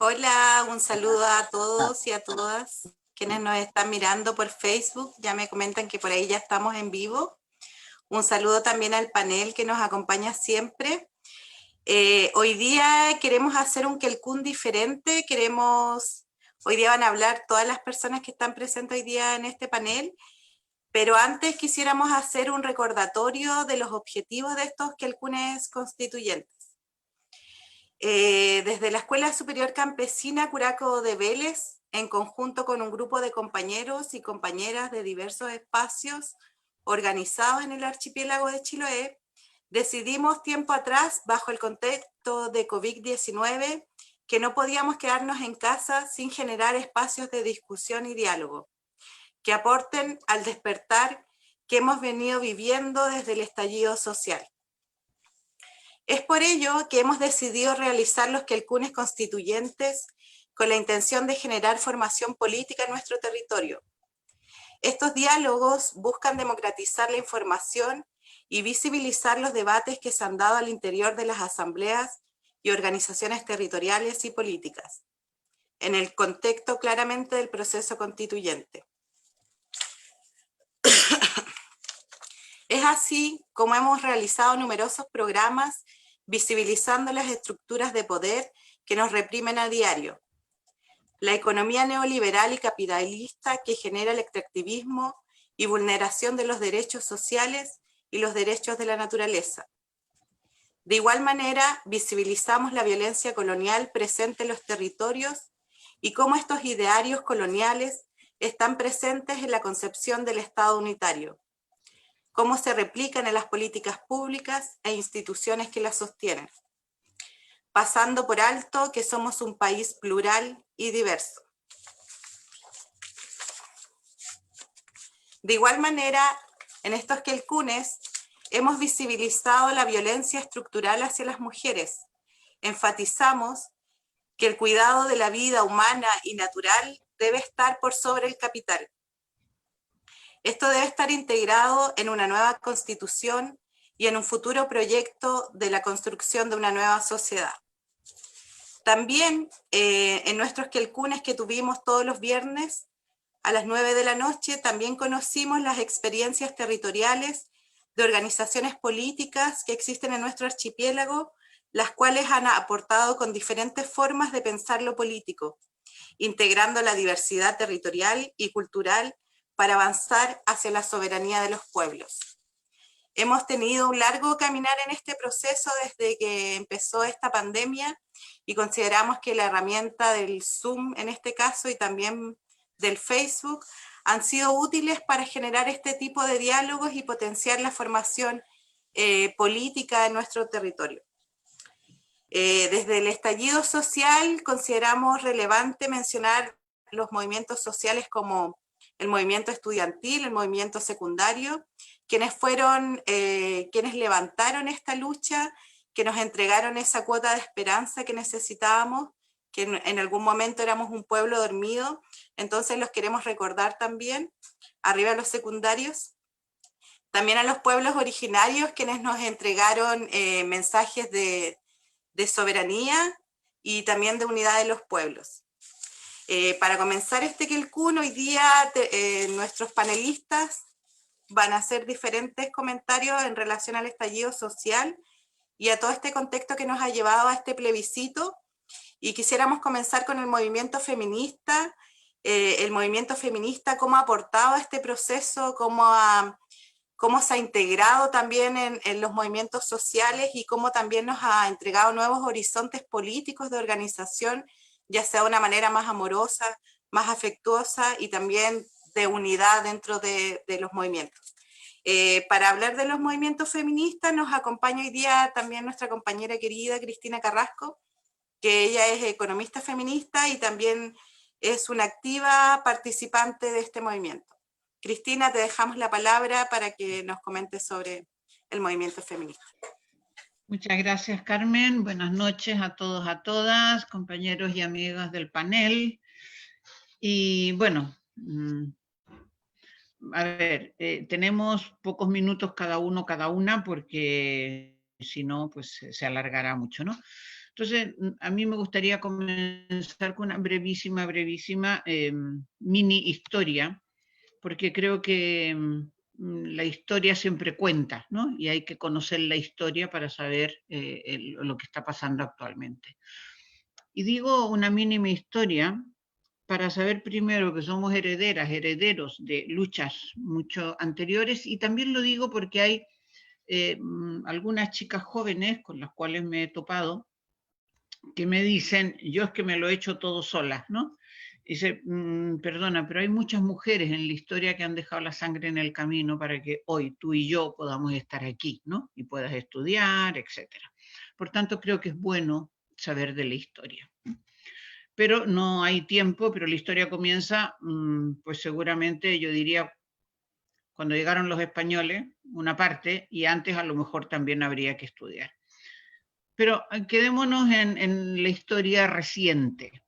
Hola, un saludo a todos y a todas quienes nos están mirando por Facebook. Ya me comentan que por ahí ya estamos en vivo. Un saludo también al panel que nos acompaña siempre. Hoy día queremos hacer un Kelkún diferente. Hoy día van a hablar todas las personas que están presentes hoy día en este panel, pero antes quisiéramos hacer un recordatorio de los objetivos de estos Kelkunes constituyentes. Desde la Escuela Superior Campesina Curaco de Vélez, en conjunto con un grupo de compañeros y compañeras de diversos espacios organizados en el archipiélago de Chiloé, decidimos tiempo atrás, bajo el contexto de COVID-19, que no podíamos quedarnos en casa sin generar espacios de discusión y diálogo, que aporten al despertar que hemos venido viviendo desde el estallido social. Es por ello que hemos decidido realizar los Kelkunes constituyentes con la intención de generar formación política en nuestro territorio. Estos diálogos buscan democratizar la información y visibilizar los debates que se han dado al interior de las asambleas y organizaciones territoriales y políticas, en el contexto claramente del proceso constituyente. Es así como hemos realizado numerosos programas visibilizando las estructuras de poder que nos reprimen a diario. La economía neoliberal y capitalista que genera el extractivismo y vulneración de los derechos sociales y los derechos de la naturaleza. De igual manera, visibilizamos la violencia colonial presente en los territorios y cómo estos idearios coloniales están presentes en la concepción del Estado unitario, cómo se replican en las políticas públicas e instituciones que las sostienen, pasando por alto que somos un país plural y diverso. De igual manera, en estos Kelkunes hemos visibilizado la violencia estructural hacia las mujeres. Enfatizamos que el cuidado de la vida humana y natural debe estar por sobre el capital. Esto debe estar integrado en una nueva constitución y en un futuro proyecto de la construcción de una nueva sociedad. También en nuestros Kelkunes que tuvimos todos los viernes a las 9 de la noche, también conocimos las experiencias territoriales de organizaciones políticas que existen en nuestro archipiélago, las cuales han aportado con diferentes formas de pensar lo político, integrando la diversidad territorial y cultural para avanzar hacia la soberanía de los pueblos. Hemos tenido un largo caminar en este proceso desde que empezó esta pandemia y consideramos que la herramienta del Zoom en este caso y también del Facebook han sido útiles para generar este tipo de diálogos y potenciar la formación política en nuestro territorio. Desde el estallido social consideramos relevante mencionar los movimientos sociales como el movimiento estudiantil, el movimiento secundario, quienes levantaron esta lucha, que nos entregaron esa cuota de esperanza que necesitábamos, que en algún momento éramos un pueblo dormido, entonces los queremos recordar también, arriba a los secundarios, también a los pueblos originarios, quienes nos entregaron mensajes de soberanía y también de unidad de los pueblos. Para comenzar este Kelkún, hoy día nuestros panelistas van a hacer diferentes comentarios en relación al estallido social y a todo este contexto que nos ha llevado a este plebiscito. Y quisiéramos comenzar con el movimiento feminista, cómo ha aportado a este proceso, cómo se ha integrado también en los movimientos sociales y cómo también nos ha entregado nuevos horizontes políticos de organización, ya sea de una manera más amorosa, más afectuosa y también de unidad dentro de los movimientos. Para hablar de los movimientos feministas nos acompaña hoy día también nuestra compañera querida Cristina Carrasco, que ella es economista feminista y también es una activa participante de este movimiento. Cristina, te dejamos la palabra para que nos comentes sobre el movimiento feminista. Muchas gracias, Carmen. Buenas noches a todos, a todas, compañeros y amigas del panel. Y bueno, a ver, tenemos pocos minutos cada uno, cada una, porque si no, pues se alargará mucho, ¿no? Entonces, a mí me gustaría comenzar con una brevísima mini historia, porque creo que la historia siempre cuenta, ¿no? Y hay que conocer la historia para saber lo que está pasando actualmente. Y digo una mínima historia para saber primero que somos herederos de luchas mucho anteriores, y también lo digo porque hay algunas chicas jóvenes con las cuales me he topado que me dicen, yo es que me lo he hecho todo sola, ¿no? Dice, perdona, pero hay muchas mujeres en la historia que han dejado la sangre en el camino para que hoy tú y yo podamos estar aquí, ¿no? Y puedas estudiar, etcétera. Por tanto, creo que es bueno saber de la historia. Pero no hay tiempo, pero la historia comienza, pues seguramente yo diría, cuando llegaron los españoles, una parte, y antes a lo mejor también habría que estudiar. Pero quedémonos en la historia reciente.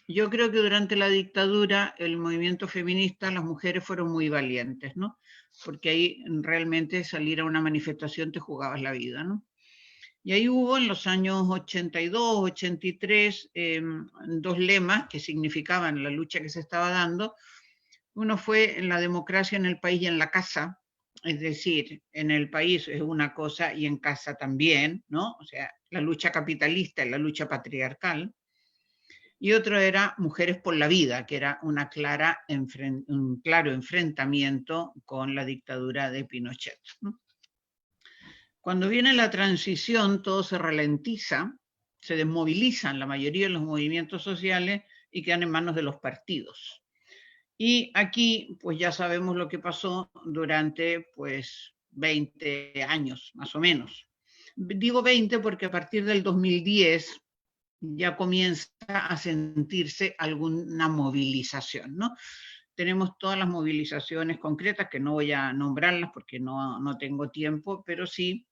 Yo creo que durante la dictadura, el movimiento feminista, las mujeres fueron muy valientes, ¿no? Porque ahí realmente salir a una manifestación te jugabas la vida, ¿no? Y ahí hubo en los años 82, 83, dos lemas que significaban la lucha que se estaba dando. Uno fue en la democracia en el país y en la casa, es decir, en el país es una cosa y en casa también, ¿no? O sea, la lucha capitalista y la lucha patriarcal. Y otro era Mujeres por la Vida, que era un claro enfrentamiento con la dictadura de Pinochet, ¿no? Cuando viene la transición, todo se ralentiza, se desmovilizan la mayoría de los movimientos sociales y quedan en manos de los partidos. Y aquí, pues ya sabemos lo que pasó durante, pues, 20 años, más o menos. Digo 20 porque a partir del 2010 ya comienza a sentirse alguna movilización, ¿no? Tenemos todas las movilizaciones concretas, que no voy a nombrarlas porque no tengo tiempo, pero sí,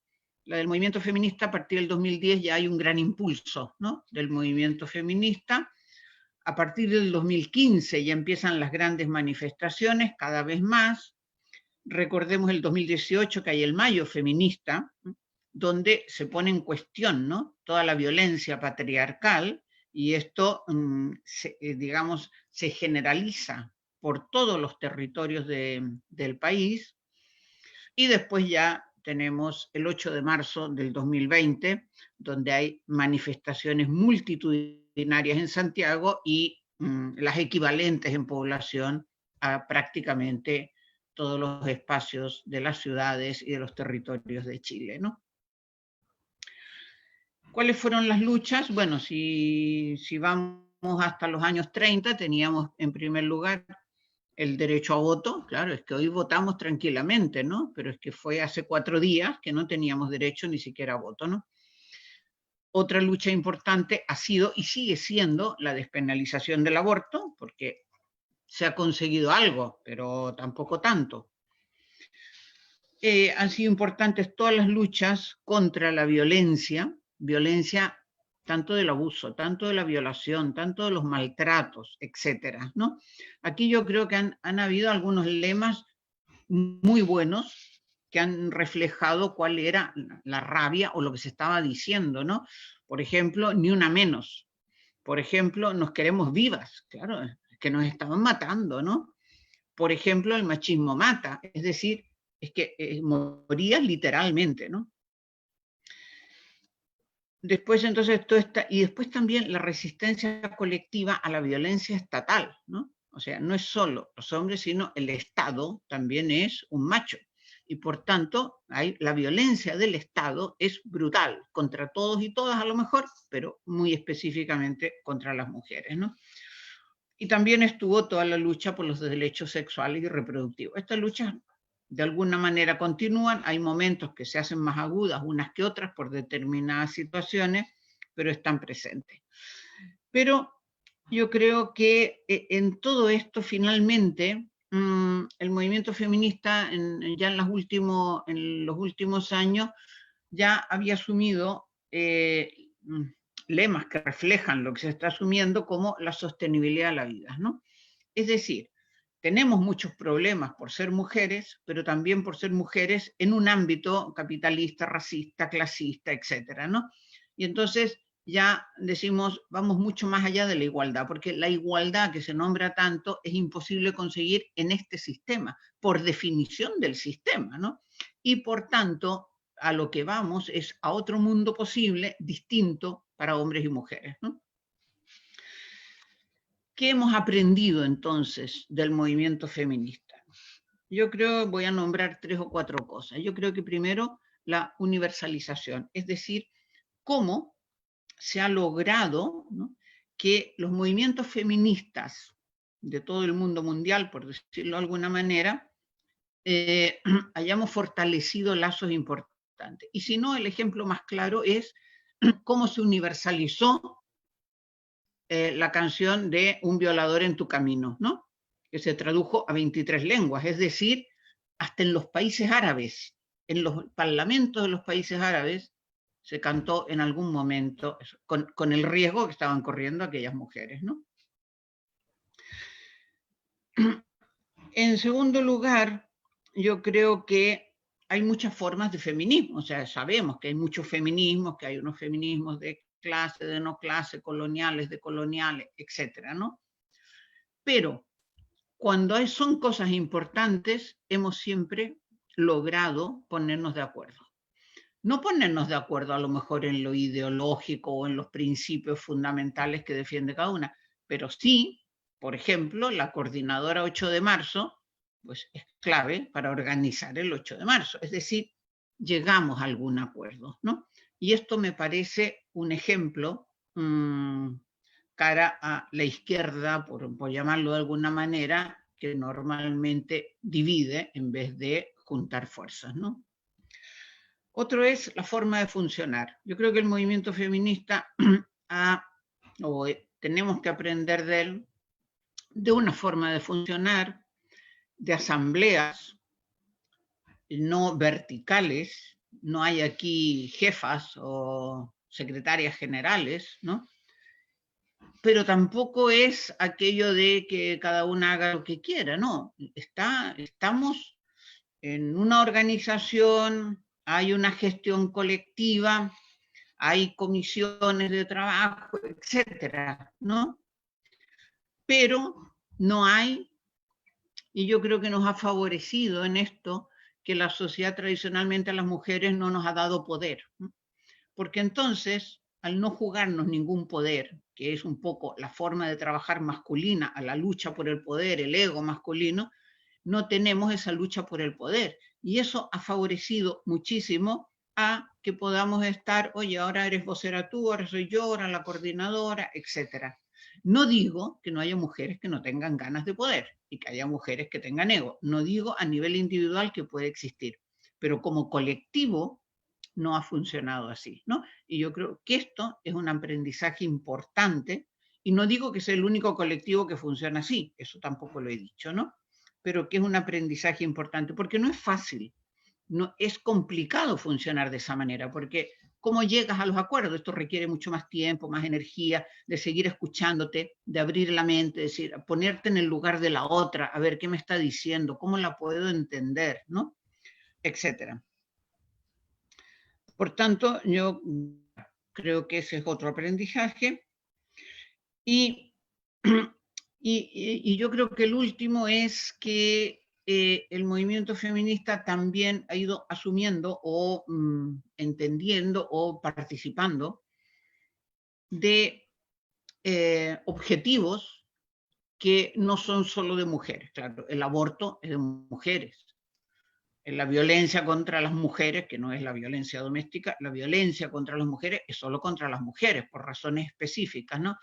la del movimiento feminista a partir del 2010 ya hay un gran impulso, ¿no? Del movimiento feminista. A partir del 2015 ya empiezan las grandes manifestaciones, cada vez más. Recordemos el 2018 que hay el Mayo Feminista, donde se pone en cuestión, ¿no? Toda la violencia patriarcal, y esto, digamos, se generaliza por todos los territorios del país. Y después ya tenemos el 8 de marzo del 2020, donde hay manifestaciones multitudinarias en Santiago y las equivalentes en población a prácticamente todos los espacios de las ciudades y de los territorios de Chile, ¿no? ¿Cuáles fueron las luchas? Bueno, si vamos hasta los años 30, teníamos en primer lugar el derecho a voto. Claro, es que hoy votamos tranquilamente, ¿no? Pero es que fue hace 4 días que no teníamos derecho ni siquiera a voto, ¿no? Otra lucha importante ha sido y sigue siendo la despenalización del aborto, porque se ha conseguido algo, pero tampoco tanto. Han sido importantes todas las luchas contra la violencia tanto del abuso, tanto de la violación, tanto de los maltratos, etcétera, ¿no? Aquí yo creo que han habido algunos lemas muy buenos que han reflejado cuál era la rabia o lo que se estaba diciendo, ¿no? Por ejemplo, ni una menos. Por ejemplo, nos queremos vivas, claro, que nos estaban matando, ¿no? Por ejemplo, el machismo mata, es decir, es que morías literalmente, ¿no? Después entonces todo está, y después también la resistencia colectiva a la violencia estatal, ¿no? O sea, no es solo los hombres, sino el Estado también es un macho. Y por tanto, la violencia del Estado es brutal, contra todos y todas a lo mejor, pero muy específicamente contra las mujeres, ¿no? Y también estuvo toda la lucha por los derechos sexuales y reproductivos. Estas luchas de alguna manera continúan, hay momentos que se hacen más agudas unas que otras por determinadas situaciones, pero están presentes. Pero yo creo que en todo esto finalmente el movimiento feminista ya en los últimos años ya había asumido lemas que reflejan lo que se está asumiendo como la sostenibilidad de la vida, ¿no? Es decir, tenemos muchos problemas por ser mujeres, pero también por ser mujeres en un ámbito capitalista, racista, clasista, etcétera, ¿no? Y entonces ya decimos, vamos mucho más allá de la igualdad, porque la igualdad que se nombra tanto es imposible conseguir en este sistema, por definición del sistema, ¿no? Y por tanto, a lo que vamos es a otro mundo posible, distinto para hombres y mujeres, ¿no? ¿Qué hemos aprendido entonces del movimiento feminista? Yo creo, voy a nombrar 3 o 4 cosas. Yo creo que primero la universalización, es decir, cómo se ha logrado, ¿no?, que los movimientos feministas de todo el mundo mundial, por decirlo de alguna manera, hayamos fortalecido lazos importantes. Y si no, el ejemplo más claro es cómo se universalizó la canción de Un violador en tu camino, ¿no?, que se tradujo a 23 lenguas, es decir, hasta en los países árabes, en los parlamentos de los países árabes, se cantó en algún momento, con el riesgo que estaban corriendo aquellas mujeres, ¿no? En segundo lugar, yo creo que hay muchas formas de feminismo, o sea, sabemos que hay muchos feminismos, que hay unos feminismos de clase, de no clase, coloniales, decoloniales, etcétera, ¿no? Pero cuando son cosas importantes, hemos siempre logrado ponernos de acuerdo. No ponernos de acuerdo a lo mejor en lo ideológico o en los principios fundamentales que defiende cada una, pero sí, por ejemplo, la coordinadora 8 de marzo, pues es clave para organizar el 8 de marzo, es decir, llegamos a algún acuerdo, ¿no? Y esto me parece un ejemplo cara a la izquierda, por llamarlo de alguna manera, que normalmente divide en vez de juntar fuerzas, ¿no? Otro es la forma de funcionar. Yo creo que el movimiento feminista tenemos que aprender de él, de una forma de funcionar, de asambleas no verticales, no hay aquí jefas o secretarias generales, ¿no? Pero tampoco es aquello de que cada una haga lo que quiera, no. Estamos en una organización, hay una gestión colectiva, hay comisiones de trabajo, etcétera, ¿no? Pero no hay, y yo creo que nos ha favorecido en esto, que la sociedad tradicionalmente a las mujeres no nos ha dado poder, ¿no? Porque entonces, al no jugarnos ningún poder, que es un poco la forma de trabajar masculina a la lucha por el poder, el ego masculino, no tenemos esa lucha por el poder. Y eso ha favorecido muchísimo a que podamos estar, oye, ahora eres vocera tú, ahora soy yo, ahora la coordinadora, etc. No digo que no haya mujeres que no tengan ganas de poder y que haya mujeres que tengan ego. No digo a nivel individual que puede existir, pero como colectivo no ha funcionado así, ¿no? Y yo creo que esto es un aprendizaje importante, y no digo que sea el único colectivo que funciona así, eso tampoco lo he dicho, ¿no? Pero que es un aprendizaje importante, porque no es fácil, no, es complicado funcionar de esa manera, porque ¿cómo llegas a los acuerdos? Esto requiere mucho más tiempo, más energía, de seguir escuchándote, de abrir la mente, de decir, ponerte en el lugar de la otra, a ver qué me está diciendo, cómo la puedo entender, ¿no? Etcétera. Por tanto, yo creo que ese es otro aprendizaje. Y yo creo que el último es que el movimiento feminista también ha ido asumiendo o entendiendo o participando de objetivos que no son solo de mujeres. Claro, el aborto es de mujeres. La violencia contra las mujeres, que no es la violencia doméstica, la violencia contra las mujeres es solo contra las mujeres, por razones específicas, ¿no?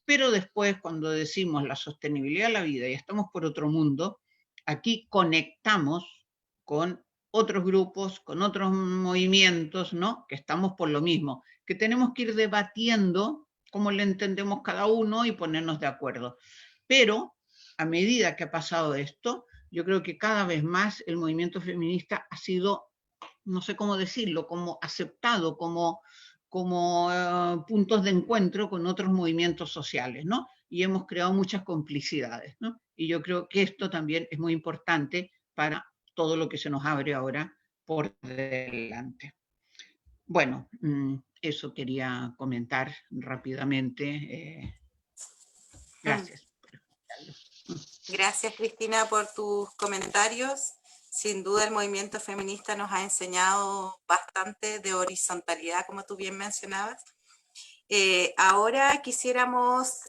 Pero después, cuando decimos la sostenibilidad de la vida y estamos por otro mundo, aquí conectamos con otros grupos, con otros movimientos, ¿no? Que estamos por lo mismo, que tenemos que ir debatiendo cómo le entendemos cada uno y ponernos de acuerdo. Pero a medida que ha pasado esto, yo creo que cada vez más el movimiento feminista ha sido, no sé cómo decirlo, como aceptado, como puntos de encuentro con otros movimientos sociales, ¿no? Y hemos creado muchas complicidades, ¿no? Y yo creo que esto también es muy importante para todo lo que se nos abre ahora por delante. Bueno, Eso quería comentar rápidamente. Gracias. Gracias, Cristina, por tus comentarios. Sin duda el movimiento feminista nos ha enseñado bastante de horizontalidad, como tú bien mencionabas. Ahora quisiéramos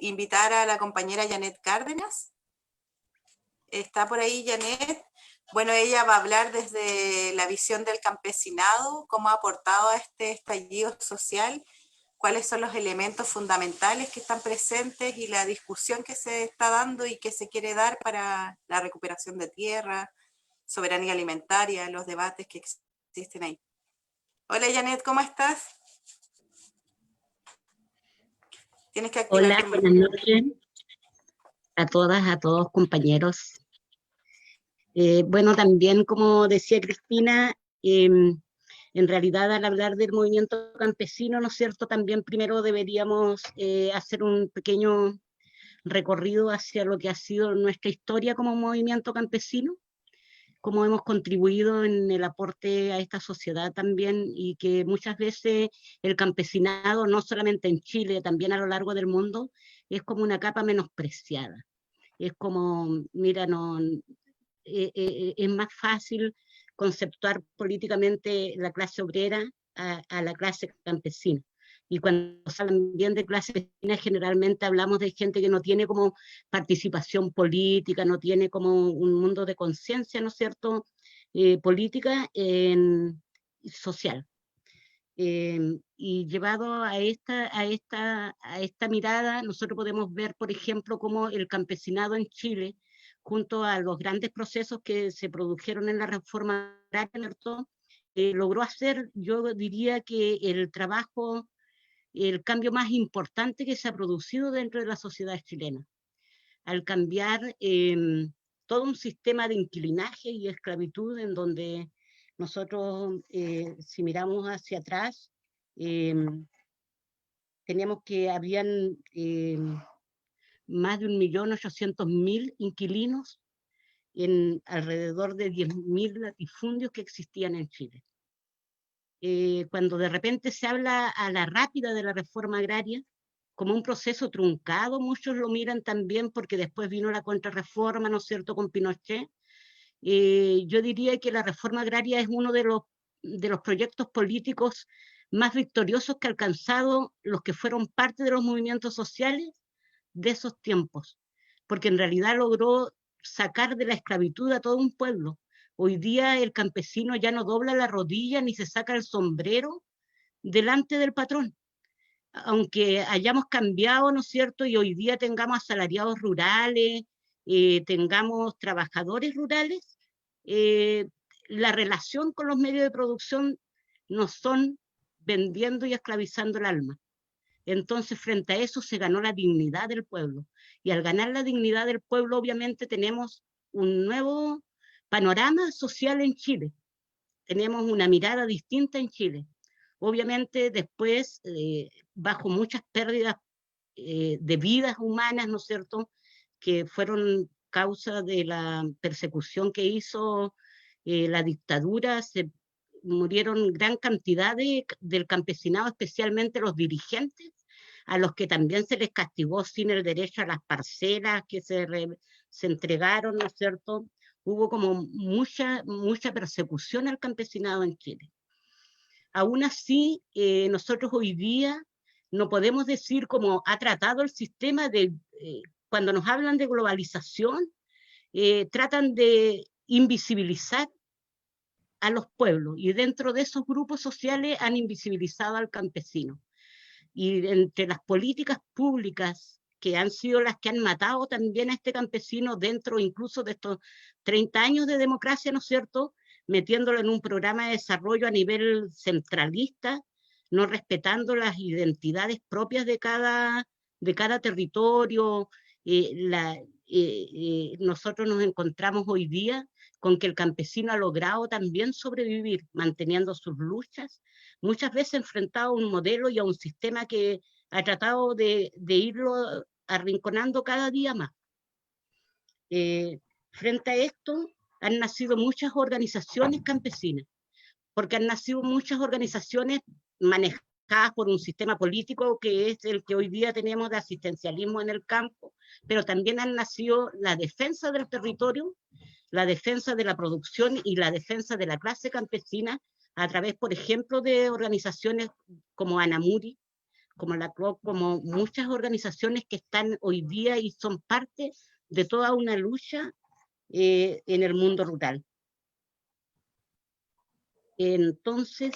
invitar a la compañera Janet Cárdenas. ¿Está por ahí, Janet? Bueno, ella va a hablar desde la visión del campesinado, cómo ha aportado a este estallido social, cuáles son los elementos fundamentales que están presentes y la discusión que se está dando y que se quiere dar para la recuperación de tierra, soberanía alimentaria, los debates que existen ahí. Hola, Janet, ¿cómo estás? Tienes que activar Hola, buenas noches a todas, a todos compañeros. Bueno, también como decía Cristina, en realidad al hablar del movimiento campesino, ¿no es cierto? También primero deberíamos hacer un pequeño recorrido hacia lo que ha sido nuestra historia como movimiento campesino, cómo hemos contribuido en el aporte a esta sociedad también, y que muchas veces el campesinado, no solamente en Chile, también a lo largo del mundo, es como una capa menospreciada. Es como, mira, no, es más fácil conceptuar políticamente la clase obrera a la clase campesina. Y cuando se habla bien de clase campesina, generalmente hablamos de gente que no tiene como participación política, no tiene como un mundo de conciencia, ¿no es cierto?, política, social. Y llevado a esta mirada, nosotros podemos ver, por ejemplo, cómo el campesinado en Chile, junto a los grandes procesos que se produjeron en la reforma agraria, logró hacer, yo diría que el trabajo, el cambio más importante que se ha producido dentro de la sociedad chilena, al cambiar todo un sistema de inquilinaje y esclavitud en donde nosotros, si miramos hacia atrás, teníamos que habían más de 1.800.000 inquilinos en alrededor de 10.000 latifundios que existían en Chile. Cuando de repente se habla a la rápida de la reforma agraria, como un proceso truncado, muchos lo miran también porque después vino la contrarreforma, ¿no es cierto?, con Pinochet. Yo diría que la reforma agraria es uno de los proyectos políticos más victoriosos que ha alcanzado los que fueron parte de los movimientos sociales de esos tiempos, porque en realidad logró sacar de la esclavitud a todo un pueblo. Hoy día el campesino ya no dobla la rodilla ni se saca el sombrero delante del patrón. Aunque hayamos cambiado, ¿no es cierto?, y hoy día tengamos asalariados rurales, tengamos trabajadores rurales, la relación con los medios de producción nos son vendiendo y esclavizando el alma. Entonces, frente a eso se ganó la dignidad del pueblo. Y al ganar la dignidad del pueblo, obviamente tenemos un nuevo panorama social en Chile. Tenemos una mirada distinta en Chile. Obviamente después, bajo muchas pérdidas de vidas humanas, ¿no es cierto?, que fueron causa de la persecución que hizo la dictadura, se murieron gran cantidad del campesinado, especialmente los dirigentes, a los que también se les castigó sin el derecho a las parcelas que se entregaron, ¿no es cierto? Hubo como mucha persecución al campesinado en Chile. Aún así, nosotros hoy día no podemos decir cómo ha tratado el sistema de, cuando nos hablan de globalización, tratan de invisibilizar a los pueblos, y dentro de esos grupos sociales han invisibilizado al campesino. Y entre las políticas públicas que han sido las que han matado también a este campesino dentro incluso de estos 30 años de democracia, ¿no es cierto?, metiéndolo en un programa de desarrollo a nivel centralista, no respetando las identidades propias de cada territorio. Nosotros nos encontramos hoy día con que el campesino ha logrado también sobrevivir, manteniendo sus luchas, muchas veces enfrentado a un modelo y a un sistema que ha tratado de irlo arrinconando cada día más. Frente a esto, han nacido muchas organizaciones campesinas, porque han nacido muchas organizaciones manejadas por un sistema político que es el que hoy día tenemos de asistencialismo en el campo, pero también han nacido la defensa del territorio, la defensa de la producción y la defensa de la clase campesina a través, por ejemplo, de organizaciones como Anamuri, como la CLOC, como muchas organizaciones que están hoy día y son parte de toda una lucha en el mundo rural. Entonces,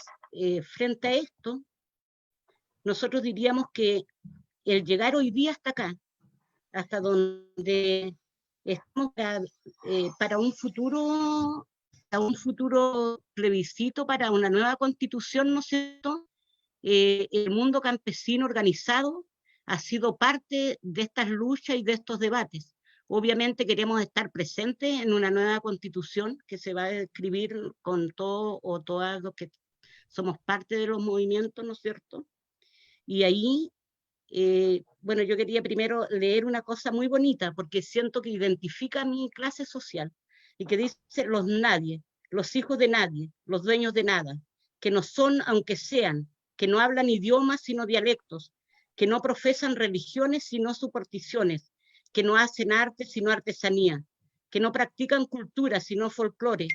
frente a esto, nosotros diríamos que el llegar hoy día hasta acá, hasta donde estamos para un futuro plebiscito, para una nueva constitución, ¿no es cierto? El mundo campesino organizado ha sido parte de estas luchas y de estos debates. Obviamente queremos estar presentes en una nueva constitución que se va a escribir con todos o todas los que somos parte de los movimientos, ¿no es cierto? Y ahí, bueno, yo quería primero leer una cosa muy bonita, porque siento que identifica mi clase social, y que dice: los nadie, los hijos de nadie, los dueños de nada, que no son aunque sean, que no hablan idiomas sino dialectos, que no profesan religiones sino supersticiones, que no hacen arte sino artesanía, que no practican cultura sino folclore,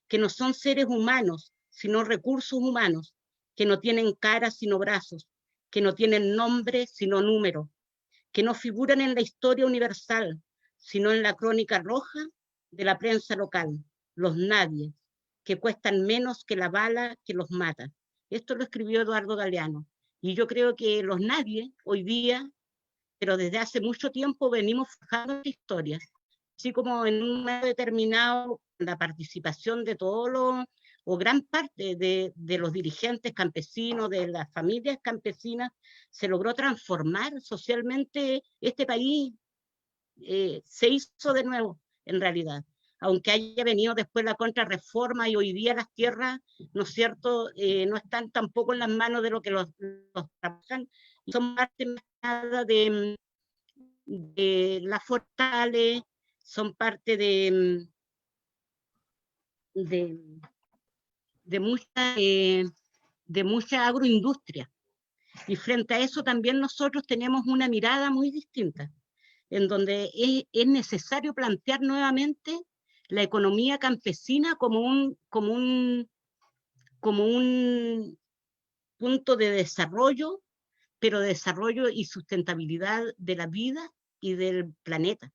que no son seres humanos sino recursos humanos, que no tienen cara sino brazos, que no tienen nombre sino número, que no figuran en la historia universal, sino en la crónica roja de la prensa local, los nadie, que cuestan menos que la bala que los mata. Esto lo escribió Eduardo Galeano. Y yo creo que los nadie, hoy día, pero desde hace mucho tiempo, venimos forjando historias, así como en un momento determinado, la participación de todos los, o gran parte de los dirigentes campesinos, de las familias campesinas, se logró transformar socialmente este país, se hizo de nuevo, en realidad. Aunque haya venido después la contrarreforma y hoy día las tierras, ¿no es cierto?, no están tampoco en las manos de lo que los trabajan, y son parte más nada de las fortales, son parte de mucha agroindustria. Y frente a eso también nosotros tenemos una mirada muy distinta, en donde es necesario plantear nuevamente la economía campesina como un punto de desarrollo, pero de desarrollo y sustentabilidad de la vida y del planeta.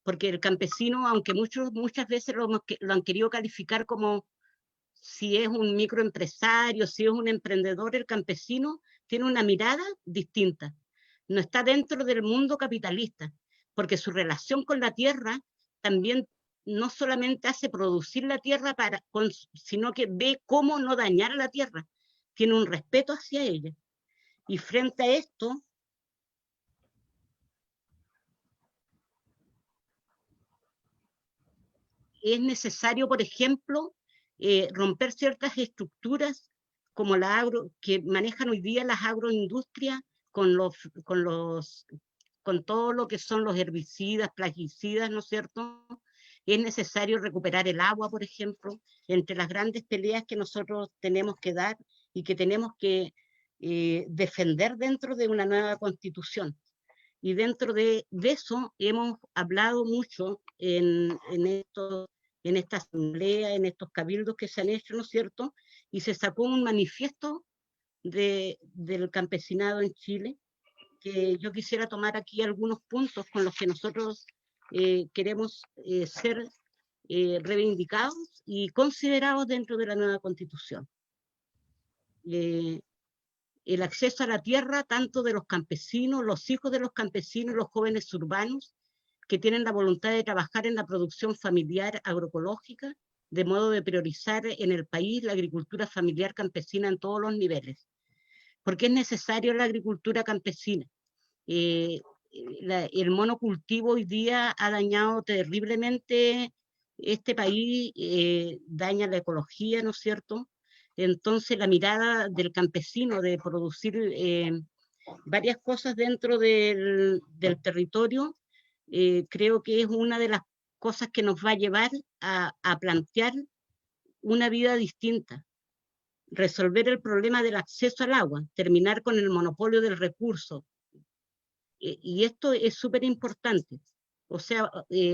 Porque el campesino, aunque muchas veces lo han querido calificar como si es un microempresario, si es un emprendedor, el campesino tiene una mirada distinta. No está dentro del mundo capitalista, porque su relación con la tierra también no solamente hace producir la tierra, sino que ve cómo no dañar a la tierra. Tiene un respeto hacia ella. Y frente a esto, es necesario, por ejemplo, romper ciertas estructuras como que manejan hoy día las agroindustrias con todo lo que son los herbicidas, plaguicidas, ¿no es cierto? Es necesario recuperar el agua, por ejemplo, entre las grandes peleas que nosotros tenemos que dar y que tenemos que defender dentro de una nueva constitución. Y dentro de eso hemos hablado mucho en esta asamblea, en estos cabildos que se han hecho, ¿no es cierto? Y se sacó un manifiesto del campesinado en Chile, que yo quisiera tomar aquí algunos puntos con los que nosotros queremos ser reivindicados y considerados dentro de la nueva constitución. El acceso a la tierra, tanto de los campesinos, los hijos de los campesinos, los jóvenes urbanos, que tienen la voluntad de trabajar en la producción familiar agroecológica, de modo de priorizar en el país la agricultura familiar campesina en todos los niveles. Porque es necesario la agricultura campesina. El monocultivo hoy día ha dañado terriblemente este país, daña la ecología, ¿no es cierto? Entonces la mirada del campesino de producir varias cosas dentro del territorio, creo que es una de las cosas que nos va a llevar a plantear una vida distinta. resolver el problema del acceso al agua, terminar con el monopolio del recurso. Y esto es súper importante. O sea,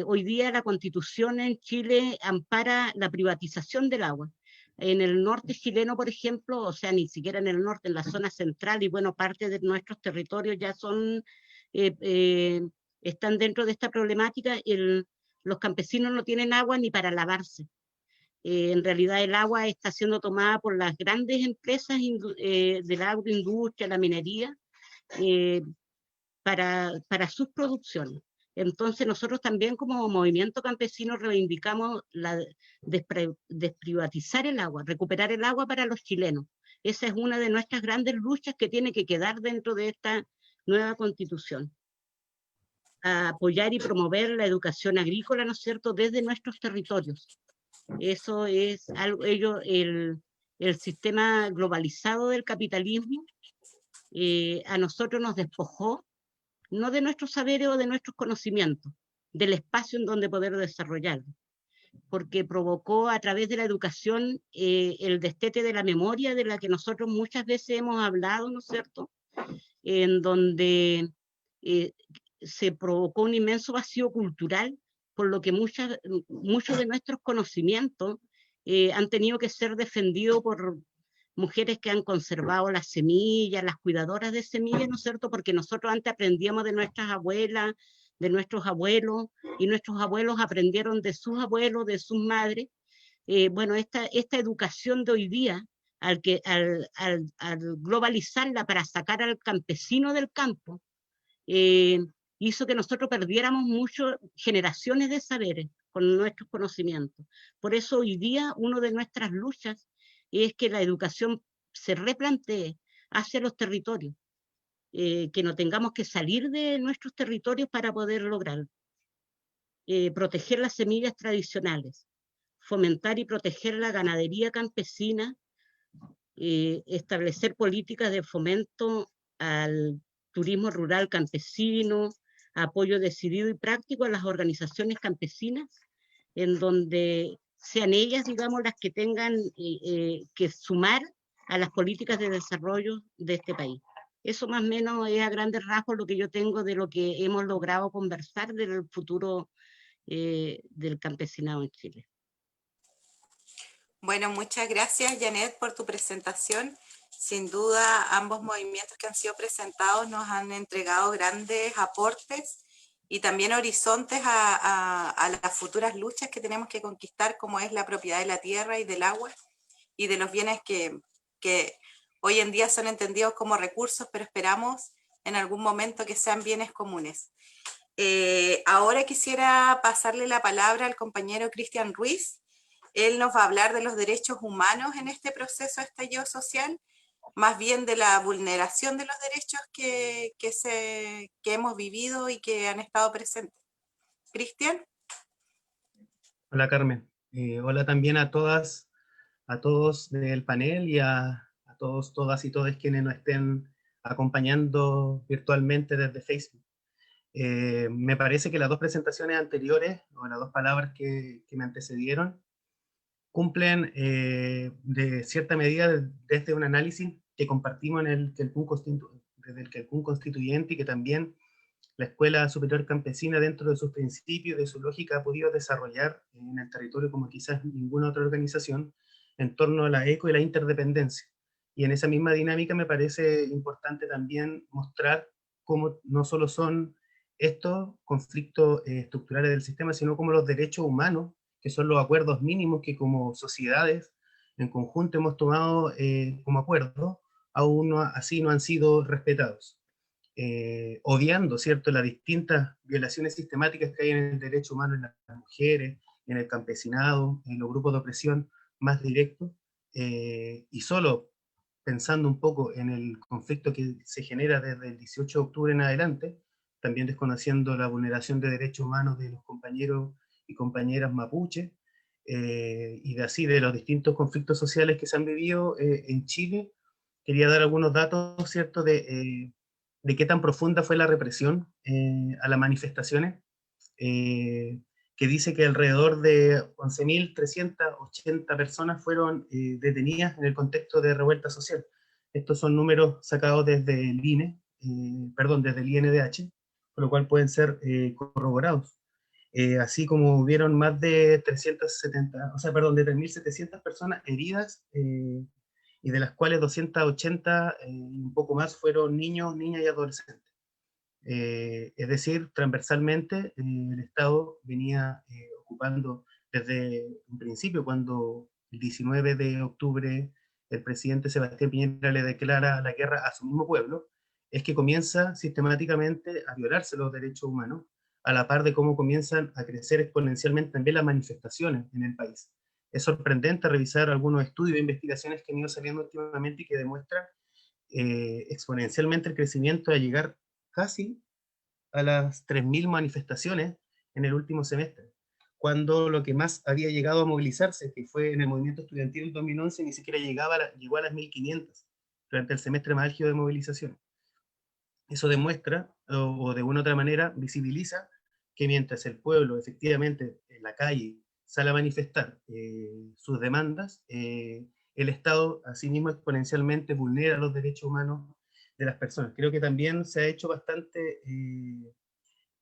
hoy día la Constitución en Chile ampara la privatización del agua. En el norte chileno, por ejemplo, o sea, ni siquiera en el norte, en la zona central, y bueno, parte de nuestros territorios ya son, están dentro de esta problemática. Los campesinos no tienen agua ni para lavarse. En realidad el agua está siendo tomada por las grandes empresas de la agroindustria, la minería, eh, para sus producciones. Entonces nosotros también como movimiento campesino reivindicamos desprivatizar el agua, recuperar el agua para los chilenos. Esa es una de nuestras grandes luchas que tiene que quedar dentro de esta nueva constitución. A apoyar y promover la educación agrícola, ¿no es cierto?, desde nuestros territorios. Eso es algo, el sistema globalizado del capitalismo a nosotros nos despojó no de nuestros saberes o de nuestros conocimientos, del espacio en donde poder desarrollarlo, porque provocó a través de la educación el destete de la memoria de la que nosotros muchas veces hemos hablado, ¿no es cierto?, en donde se provocó un inmenso vacío cultural, por lo que muchos de nuestros conocimientos han tenido que ser defendidos por mujeres que han conservado las semillas, las cuidadoras de semillas, ¿no es cierto? Porque nosotros antes aprendíamos de nuestras abuelas, de nuestros abuelos, y nuestros abuelos aprendieron de sus abuelos, de sus madres. Bueno, esta educación de hoy día, al globalizarla para sacar al campesino del campo, hizo que nosotros perdiéramos muchas generaciones de saberes con nuestros conocimientos. Por eso hoy día una de nuestras luchas es que la educación se replantee hacia los territorios, que no tengamos que salir de nuestros territorios para poder lograrlo. Proteger las semillas tradicionales, fomentar y proteger la ganadería campesina, establecer políticas de fomento al turismo rural campesino, apoyo decidido y práctico a las organizaciones campesinas, en donde sean ellas, digamos, las que tengan que sumar a las políticas de desarrollo de este país. Eso más o menos es a grandes rasgos lo que yo tengo de lo que hemos logrado conversar del futuro del campesinado en Chile. Bueno, muchas gracias, Janet, por tu presentación. Sin duda, ambos movimientos que han sido presentados nos han entregado grandes aportes y también horizontes a las futuras luchas que tenemos que conquistar, como es la propiedad de la tierra y del agua y de los bienes que hoy en día son entendidos como recursos, pero esperamos en algún momento que sean bienes comunes. Ahora quisiera pasarle la palabra al compañero Cristian Ruiz. Él nos va a hablar de los derechos humanos en este proceso de estallido social, más bien de la vulneración de los derechos que hemos vivido y que han estado presentes. Cristian. Hola Carmen, hola también a todas, a todos del panel y a todos, todas y todos quienes nos estén acompañando virtualmente desde Facebook. Me parece que las dos presentaciones anteriores, o las dos palabras que me antecedieron, cumplen de cierta medida desde un análisis que compartimos desde el Quelcún Constituyente y que también la Escuela Superior Campesina, dentro de sus principios, de su lógica, ha podido desarrollar en el territorio como quizás ninguna otra organización, en torno a la eco y la interdependencia. Y en esa misma dinámica me parece importante también mostrar cómo no solo son estos conflictos estructurales del sistema, sino como los derechos humanos, que son los acuerdos mínimos que como sociedades en conjunto hemos tomado como acuerdo, aún así no han sido respetados. Obviando, ¿cierto?, las distintas violaciones sistemáticas que hay en el derecho humano en las mujeres, en el campesinado, en los grupos de opresión más directos, y solo pensando un poco en el conflicto que se genera desde el 18 de octubre en adelante, también desconociendo la vulneración de derechos humanos de los compañeros y compañeras mapuche, y de los distintos conflictos sociales que se han vivido en Chile. Quería dar algunos datos, ¿cierto?, de qué tan profunda fue la represión a las manifestaciones. que dice que alrededor de 11.380 personas fueron detenidas en el contexto de revuelta social. Estos son números sacados desde el INE, desde el INDH, por lo cual pueden ser corroborados. Así como hubieron más de 3.700 personas heridas, y de las cuales 280 y un poco más fueron niños, niñas y adolescentes. Es decir, transversalmente el Estado venía ocupando desde un principio, cuando el 19 de octubre el presidente Sebastián Piñera le declara la guerra a su mismo pueblo, es que comienza sistemáticamente a violarse los derechos humanos, a la par de cómo comienzan a crecer exponencialmente también las manifestaciones en el país. Es sorprendente revisar algunos estudios e investigaciones que han ido saliendo últimamente y que demuestran exponencialmente el crecimiento a llegar casi a las 3.000 manifestaciones en el último semestre, cuando lo que más había llegado a movilizarse, que fue en el movimiento estudiantil del 2011, ni siquiera llegó a las 1.500 durante el semestre más álgido de movilización. Eso demuestra, o de una u otra manera, visibiliza que mientras el pueblo efectivamente en la calle sale a manifestar sus demandas, el Estado asimismo exponencialmente vulnera los derechos humanos de las personas. Creo que también se ha hecho bastante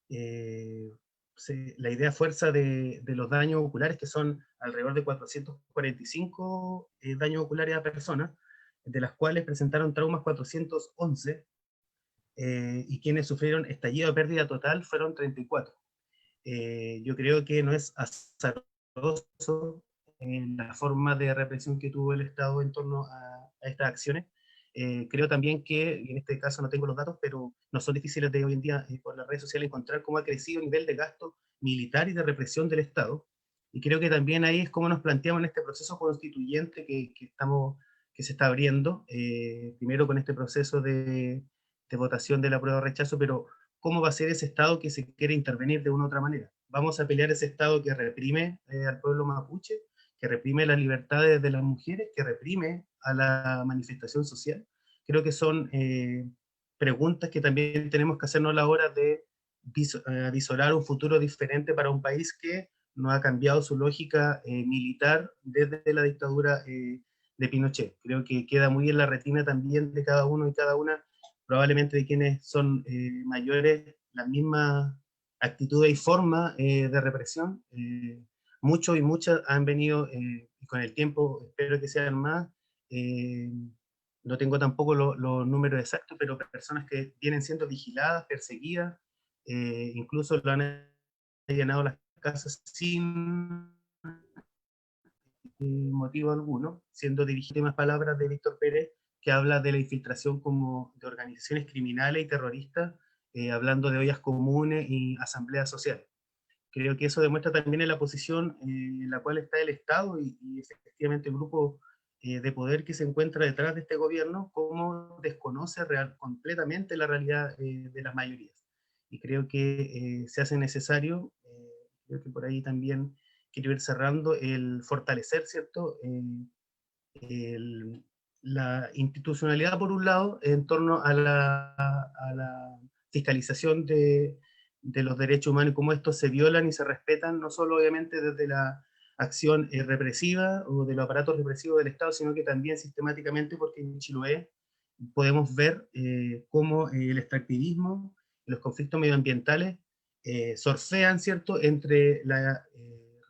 la idea fuerza de los daños oculares, que son alrededor de 445 daños oculares a personas, de las cuales presentaron traumas 411, y quienes sufrieron estallido de pérdida total fueron 34. Yo creo que no es azaroso la forma de represión que tuvo el Estado en torno a estas acciones. Creo también que, y en este caso no tengo los datos, pero no son difíciles de hoy en día por las redes sociales encontrar cómo ha crecido el nivel de gasto militar y de represión del Estado. Y creo que también ahí es como nos planteamos en este proceso constituyente que se está abriendo, primero con este proceso de votación de la prueba de rechazo, pero cómo va a ser ese Estado que se quiere intervenir de una u otra manera. Vamos a pelear ese Estado que reprime al pueblo mapuche, que reprime las libertades de las mujeres, que reprime a la manifestación social. Creo que son preguntas que también tenemos que hacernos a la hora de visorar un futuro diferente para un país que no ha cambiado su lógica militar desde la dictadura de Pinochet. Creo que queda muy en la retina también de cada uno y cada una, probablemente de quienes son mayores, la misma actitud y forma de represión. Muchos y muchas han venido, y con el tiempo espero que sean más, no tengo tampoco los números exactos, pero personas que vienen siendo vigiladas, perseguidas, incluso lo han allanado las casas sin motivo alguno, siendo dirigidas más palabras de Víctor Pérez, que habla de la infiltración como de organizaciones criminales y terroristas, hablando de ollas comunes y asambleas sociales. Creo que eso demuestra también en la posición en la cual está el Estado y efectivamente el grupo de poder que se encuentra detrás de este gobierno, cómo desconoce completamente la realidad de las mayorías. Y creo que se hace necesario, creo que por ahí también quiero ir cerrando, el fortalecer, ¿cierto? La institucionalidad, por un lado, en torno a la fiscalización de los derechos humanos y cómo estos se violan y se respetan, no solo obviamente desde la acción represiva o de los aparatos represivos del Estado, sino que también sistemáticamente, porque en Chiloé podemos ver cómo el extractivismo y los conflictos medioambientales sorfean, ¿cierto?, entre el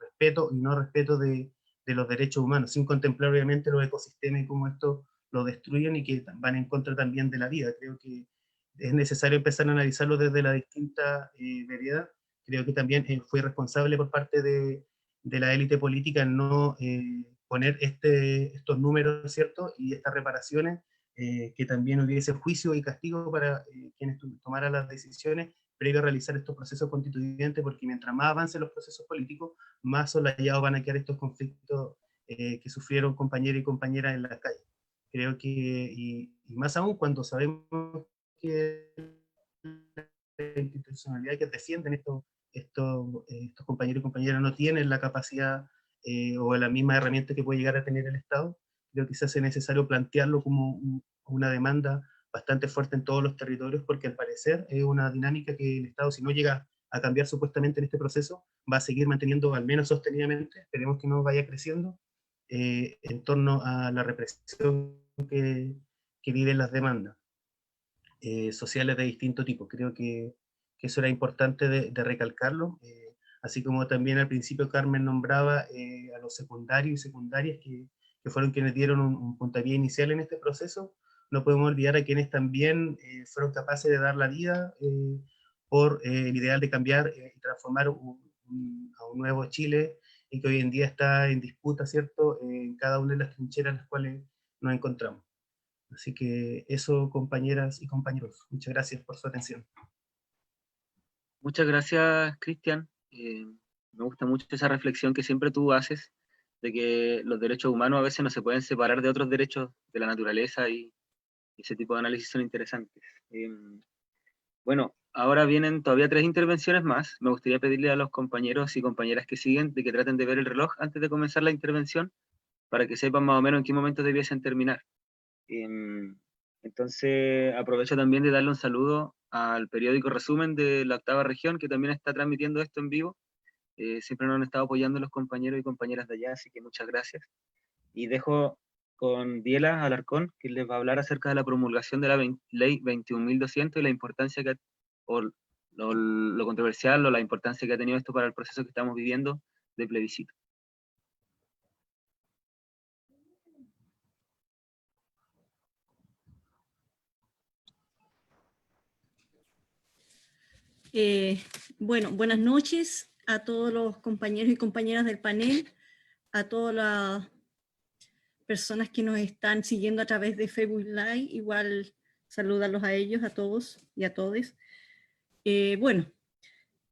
respeto y no respeto de los derechos humanos, sin contemplar obviamente los ecosistemas y cómo esto lo destruyen y que van en contra también de la vida. Creo que es necesario empezar a analizarlo desde la distinta veredad. Creo que también fue responsable por parte de la élite política en no poner estos números, ¿cierto?, y estas reparaciones, que también hubiese juicio y castigo para quienes tomaran las decisiones previo a realizar estos procesos constituyentes, porque mientras más avancen los procesos políticos, más solayados van a quedar estos conflictos que sufrieron compañeros y compañeras en la calle. Creo que, y más aún cuando sabemos que la institucionalidad que defienden estos compañeros y compañeras no tienen la capacidad o la misma herramienta que puede llegar a tener el Estado, creo que se hace necesario plantearlo como una demanda bastante fuerte en todos los territorios, porque al parecer es una dinámica que el Estado, si no llega cambiar supuestamente en este proceso, va a seguir manteniendo al menos sostenidamente, esperemos que no vaya creciendo, en torno a la represión que viven las demandas sociales de distinto tipo. Creo que eso era importante de recalcarlo, así como también al principio Carmen nombraba a los secundarios y secundarias que fueron quienes dieron un puntapié inicial en este proceso. No podemos olvidar a quienes también fueron capaces de dar la vida por el ideal de cambiar y transformar a un nuevo Chile, y que hoy en día está en disputa, ¿cierto?, en cada una de las trincheras en las cuales nos encontramos. Así que eso, compañeras y compañeros, muchas gracias por su atención. Muchas gracias, Cristian. Me gusta mucho esa reflexión que siempre tú haces, de que los derechos humanos a veces no se pueden separar de otros derechos de la naturaleza, y ese tipo de análisis son interesantes. Bueno, ahora vienen todavía 3 intervenciones más. Me gustaría pedirle a los compañeros y compañeras que siguen de que traten de ver el reloj antes de comenzar la intervención, para que sepan más o menos en qué momento debiesen terminar. Entonces aprovecho también de darle un saludo al periódico Resumen de la 8ª Región, que también está transmitiendo esto en vivo. Siempre nos han estado apoyando los compañeros y compañeras de allá, así que muchas gracias. Y dejo con Diela Alarcón, que les va a hablar acerca de la promulgación de la ley 21.200 y la importancia o lo controversial o la importancia que ha tenido esto para el proceso que estamos viviendo de plebiscito. Bueno, buenas noches a todos los compañeros y compañeras del panel, a todas las personas que nos están siguiendo a través de Facebook Live, igual saludarlos a ellos, a todos y a todes. Bueno,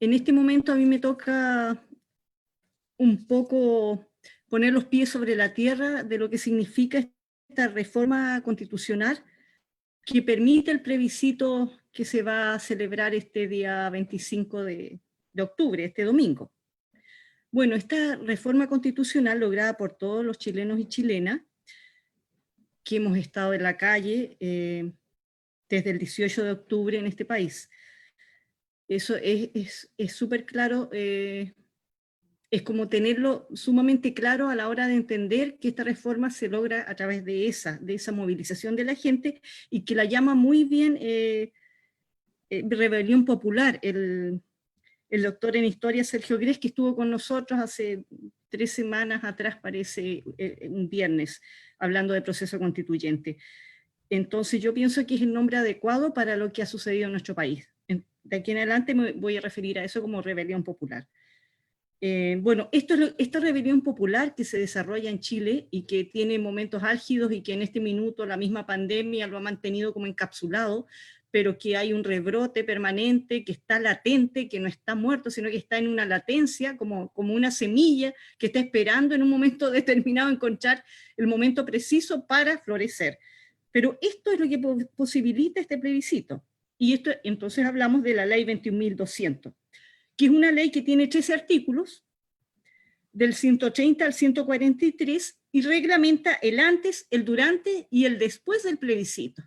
en este momento a mí me toca un poco poner los pies sobre la tierra de lo que significa esta reforma constitucional que permite el plebiscito que se va a celebrar este día 25 de octubre, este domingo. Bueno, esta reforma constitucional lograda por todos los chilenos y chilenas que hemos estado en la calle desde el 18 de octubre en este país. Eso es súper claro, es como tenerlo sumamente claro a la hora de entender que esta reforma se logra a través de esa movilización de la gente, y que la llama muy bien rebelión popular. El doctor en historia Sergio Grez, que estuvo con nosotros hace 3 semanas atrás, parece, un viernes, hablando del proceso constituyente. Entonces yo pienso que es el nombre adecuado para lo que ha sucedido en nuestro país. De aquí en adelante me voy a referir a eso como rebelión popular. Bueno, esta rebelión popular que se desarrolla en Chile y que tiene momentos álgidos, y que en este minuto la misma pandemia lo ha mantenido como encapsulado, pero que hay un rebrote permanente, que está latente, que no está muerto, sino que está en una latencia, como una semilla que está esperando en un momento determinado encontrar el momento preciso para florecer. Pero esto es lo que posibilita este plebiscito. Y esto, entonces hablamos de la ley 21.200, que es una ley que tiene 13 artículos, del 130 al 143, y reglamenta el antes, el durante y el después del plebiscito.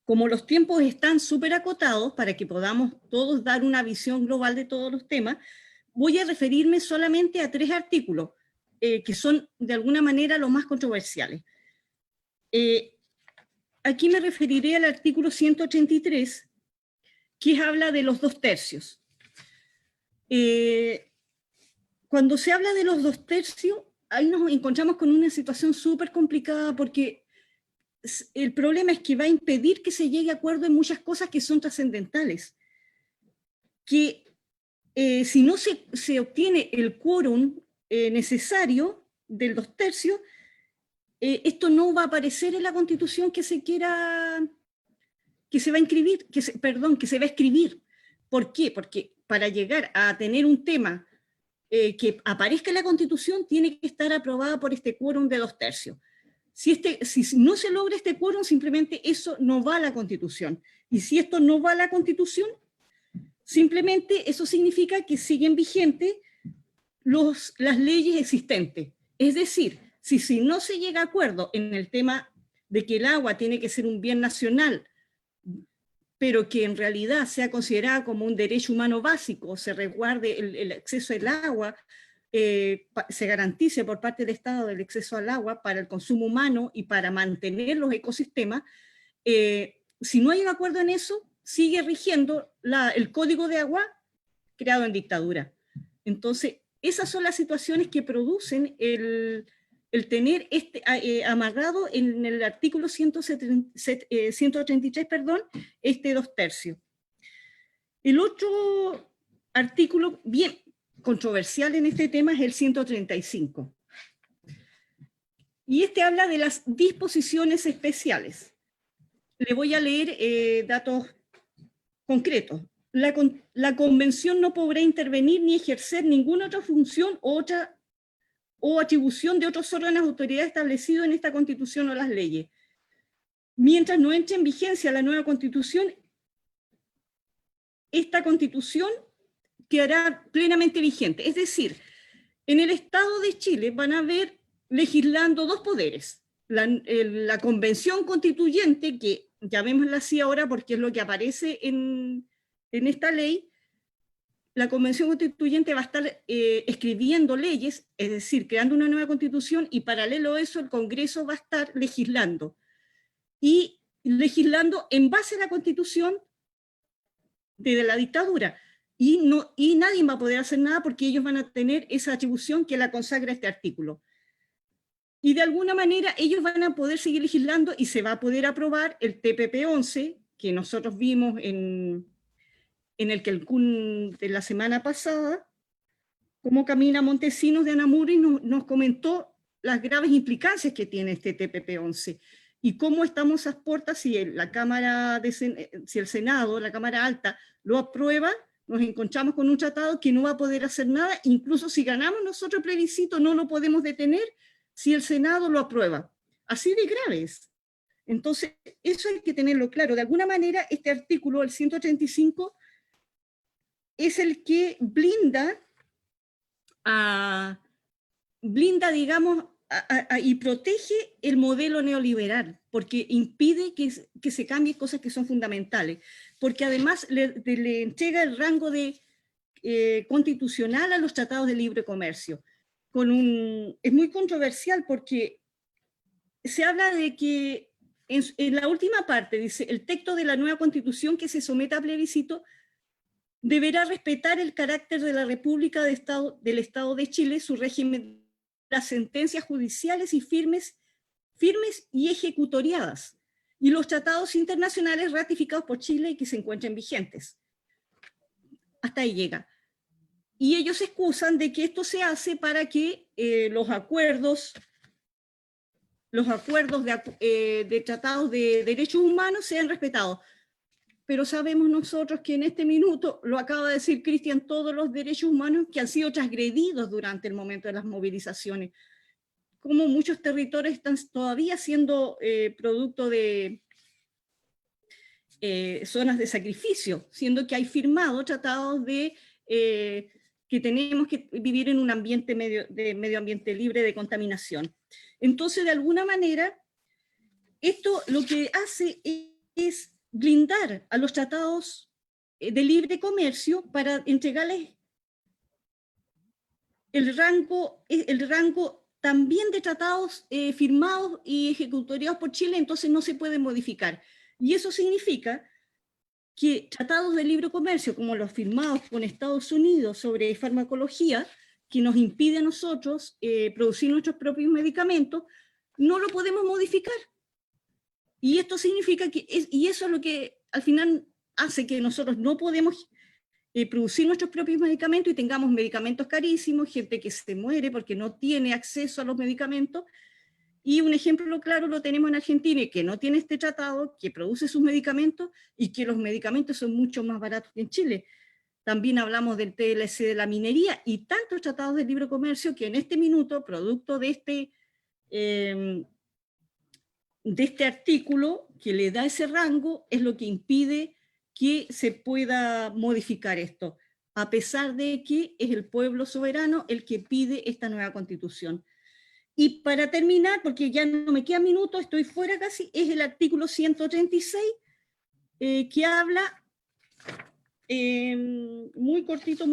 Como los tiempos están súper acotados para que podamos todos dar una visión global de todos los temas, voy a referirme solamente a 3 artículos, que son de alguna manera los más controversiales. Aquí me referiré al artículo 183, que habla de los 2/3. Cuando se habla de los 2/3, ahí nos encontramos con una situación súper complicada, porque el problema es que va a impedir que se llegue a acuerdo en muchas cosas que son trascendentales. Que si no se obtiene el quórum necesario del 2/3, esto no va a aparecer en la Constitución que se va a inscribir, que se va a escribir. ¿Por qué? Porque para llegar a tener un tema que aparezca en la Constitución, tiene que estar aprobada por este quórum de 2/3. Si no se logra este quórum, simplemente eso no va a la Constitución. Y si esto no va a la Constitución, simplemente eso significa que siguen vigentes las leyes existentes. Es decir, si no se llega a acuerdo en el tema de que el agua tiene que ser un bien nacional pero que en realidad sea considerada como un derecho humano básico, se resguarde el acceso al agua, se garantice por parte del Estado el acceso al agua para el consumo humano y para mantener los ecosistemas, si no hay un acuerdo en eso, sigue rigiendo el código de agua creado en dictadura. Entonces, esas son las situaciones que producen el tener amarrado en el artículo 133, perdón, 2/3. El otro artículo bien controversial en este tema es el 135. Y habla de las disposiciones especiales. Le voy a leer datos concretos. La Convención no podrá intervenir ni ejercer ninguna otra función o atribución de otros órganos de autoridad establecidos en esta Constitución o las leyes. Mientras no entre en vigencia la nueva Constitución, esta Constitución quedará plenamente vigente. Es decir, en el Estado de Chile van a haber legislando dos poderes. La Convención Constituyente, que llamémosla así ahora porque es lo que aparece en esta ley, la Convención Constituyente va a estar escribiendo leyes, es decir, creando una nueva Constitución, y paralelo a eso el Congreso va a estar legislando. Y legislando en base a la Constitución de la dictadura. Y nadie va a poder hacer nada porque ellos van a tener esa atribución que la consagra este artículo. Y de alguna manera ellos van a poder seguir legislando y se va a poder aprobar el TPP-11, que nosotros vimos en el Quelcún de la semana pasada, como Camila Montesinos de Anamuri nos comentó las graves implicancias que tiene este TPP-11 y cómo estamos a puertas si el Senado, la Cámara Alta, lo aprueba, nos encontramos con un tratado que no va a poder hacer nada, incluso si ganamos nosotros el plebiscito no lo podemos detener si el Senado lo aprueba. Así de graves. Entonces, eso hay que tenerlo claro. De alguna manera, este artículo, el 135, es el que blinda, digamos, y protege el modelo neoliberal, porque impide que se cambien cosas que son fundamentales, porque además le entrega el rango de constitucional a los tratados de libre comercio. Es muy controversial porque se habla de que en la última parte dice, el texto de la nueva Constitución que se someta a plebiscito deberá respetar el carácter de la República del Estado de Chile, su régimen, las sentencias judiciales y firmes y ejecutoriadas, y los tratados internacionales ratificados por Chile y que se encuentren vigentes. Hasta ahí llega. Y ellos excusan de que esto se hace para que los acuerdos de tratados de derechos humanos sean respetados. Pero sabemos nosotros que en este minuto, lo acaba de decir Cristian, todos los derechos humanos que han sido transgredidos durante el momento de las movilizaciones, como muchos territorios están todavía siendo producto de zonas de sacrificio, siendo que hay firmado tratados de que tenemos que vivir en un ambiente medio ambiente libre de contaminación. Entonces, de alguna manera, esto lo que hace es blindar a los tratados de libre comercio para entregarles el rango también de tratados firmados y ejecutoriados por Chile, entonces no se pueden modificar. Y eso significa que tratados de libre comercio, como los firmados con Estados Unidos sobre farmacología, que nos impide a nosotros producir nuestros propios medicamentos, no lo podemos modificar. Y esto significa y eso es lo que al final hace que nosotros no podemos producir nuestros propios medicamentos y tengamos medicamentos carísimos, gente que se muere porque no tiene acceso a los medicamentos. Y un ejemplo claro lo tenemos en Argentina, que no tiene este tratado, que produce sus medicamentos y que los medicamentos son mucho más baratos que en Chile. También hablamos del TLC de la minería y tantos tratados de libre comercio que en este minuto, producto de este artículo que le da ese rango, es lo que impide que se pueda modificar esto, a pesar de que es el pueblo soberano el que pide esta nueva constitución. Y para terminar, porque ya no me queda minutos, estoy fuera casi, es el artículo 136, que habla muy cortito,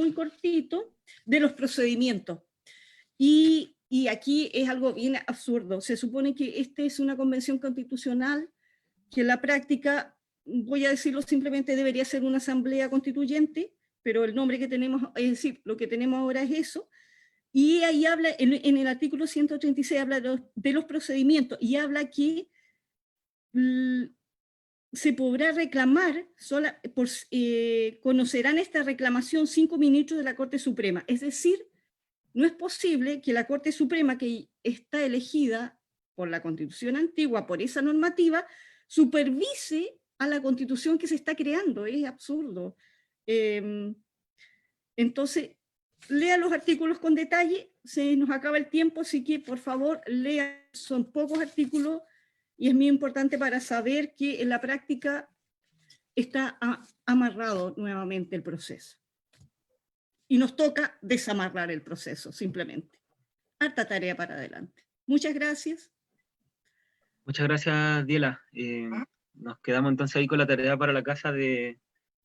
de los procedimientos. Y aquí es algo bien absurdo. Se supone que esta es una convención constitucional que en la práctica, voy a decirlo simplemente, debería ser una asamblea constituyente, pero el nombre que tenemos, es decir, lo que tenemos ahora es eso. Y ahí habla, en el artículo 136 habla de los procedimientos y habla que se podrá reclamar, conocerán esta reclamación 5 ministros de la Corte Suprema. Es decir, no es posible que la Corte Suprema, que está elegida por la Constitución antigua, por esa normativa, supervise a la Constitución que se está creando. Es absurdo. Entonces, lea los artículos con detalle, se nos acaba el tiempo, así que por favor lea, son pocos artículos y es muy importante para saber que en la práctica está amarrado nuevamente el proceso. Y nos toca desamarrar el proceso, simplemente. Harta tarea para adelante. Muchas gracias. Muchas gracias, Diela. Nos quedamos entonces ahí con la tarea para la casa de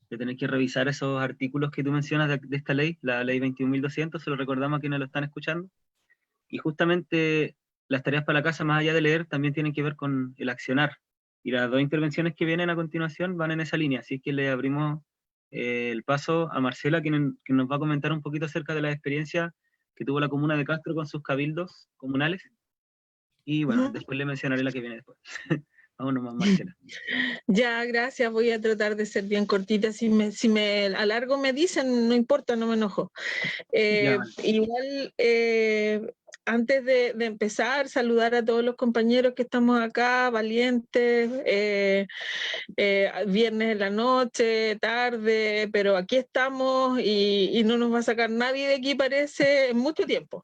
tener que revisar esos artículos que tú mencionas de esta ley, la ley 21.200, se lo recordamos a quienes lo están escuchando. Y justamente las tareas para la casa, más allá de leer, también tienen que ver con el accionar. Y las dos intervenciones que vienen a continuación van en esa línea, así que le abrimos el paso a Marcela, quien nos va a comentar un poquito acerca de la experiencia que tuvo la comuna de Castro con sus cabildos comunales. Y bueno, después le mencionaré la que viene después. Vámonos más, Marcela. Ya, gracias. Voy a tratar de ser bien cortita. Si me alargo me dicen, no importa, no me enojo. Igual, antes de empezar, saludar a todos los compañeros que estamos acá, valientes, viernes en la noche, tarde, pero aquí estamos y no nos va a sacar nadie de aquí, parece, en mucho tiempo.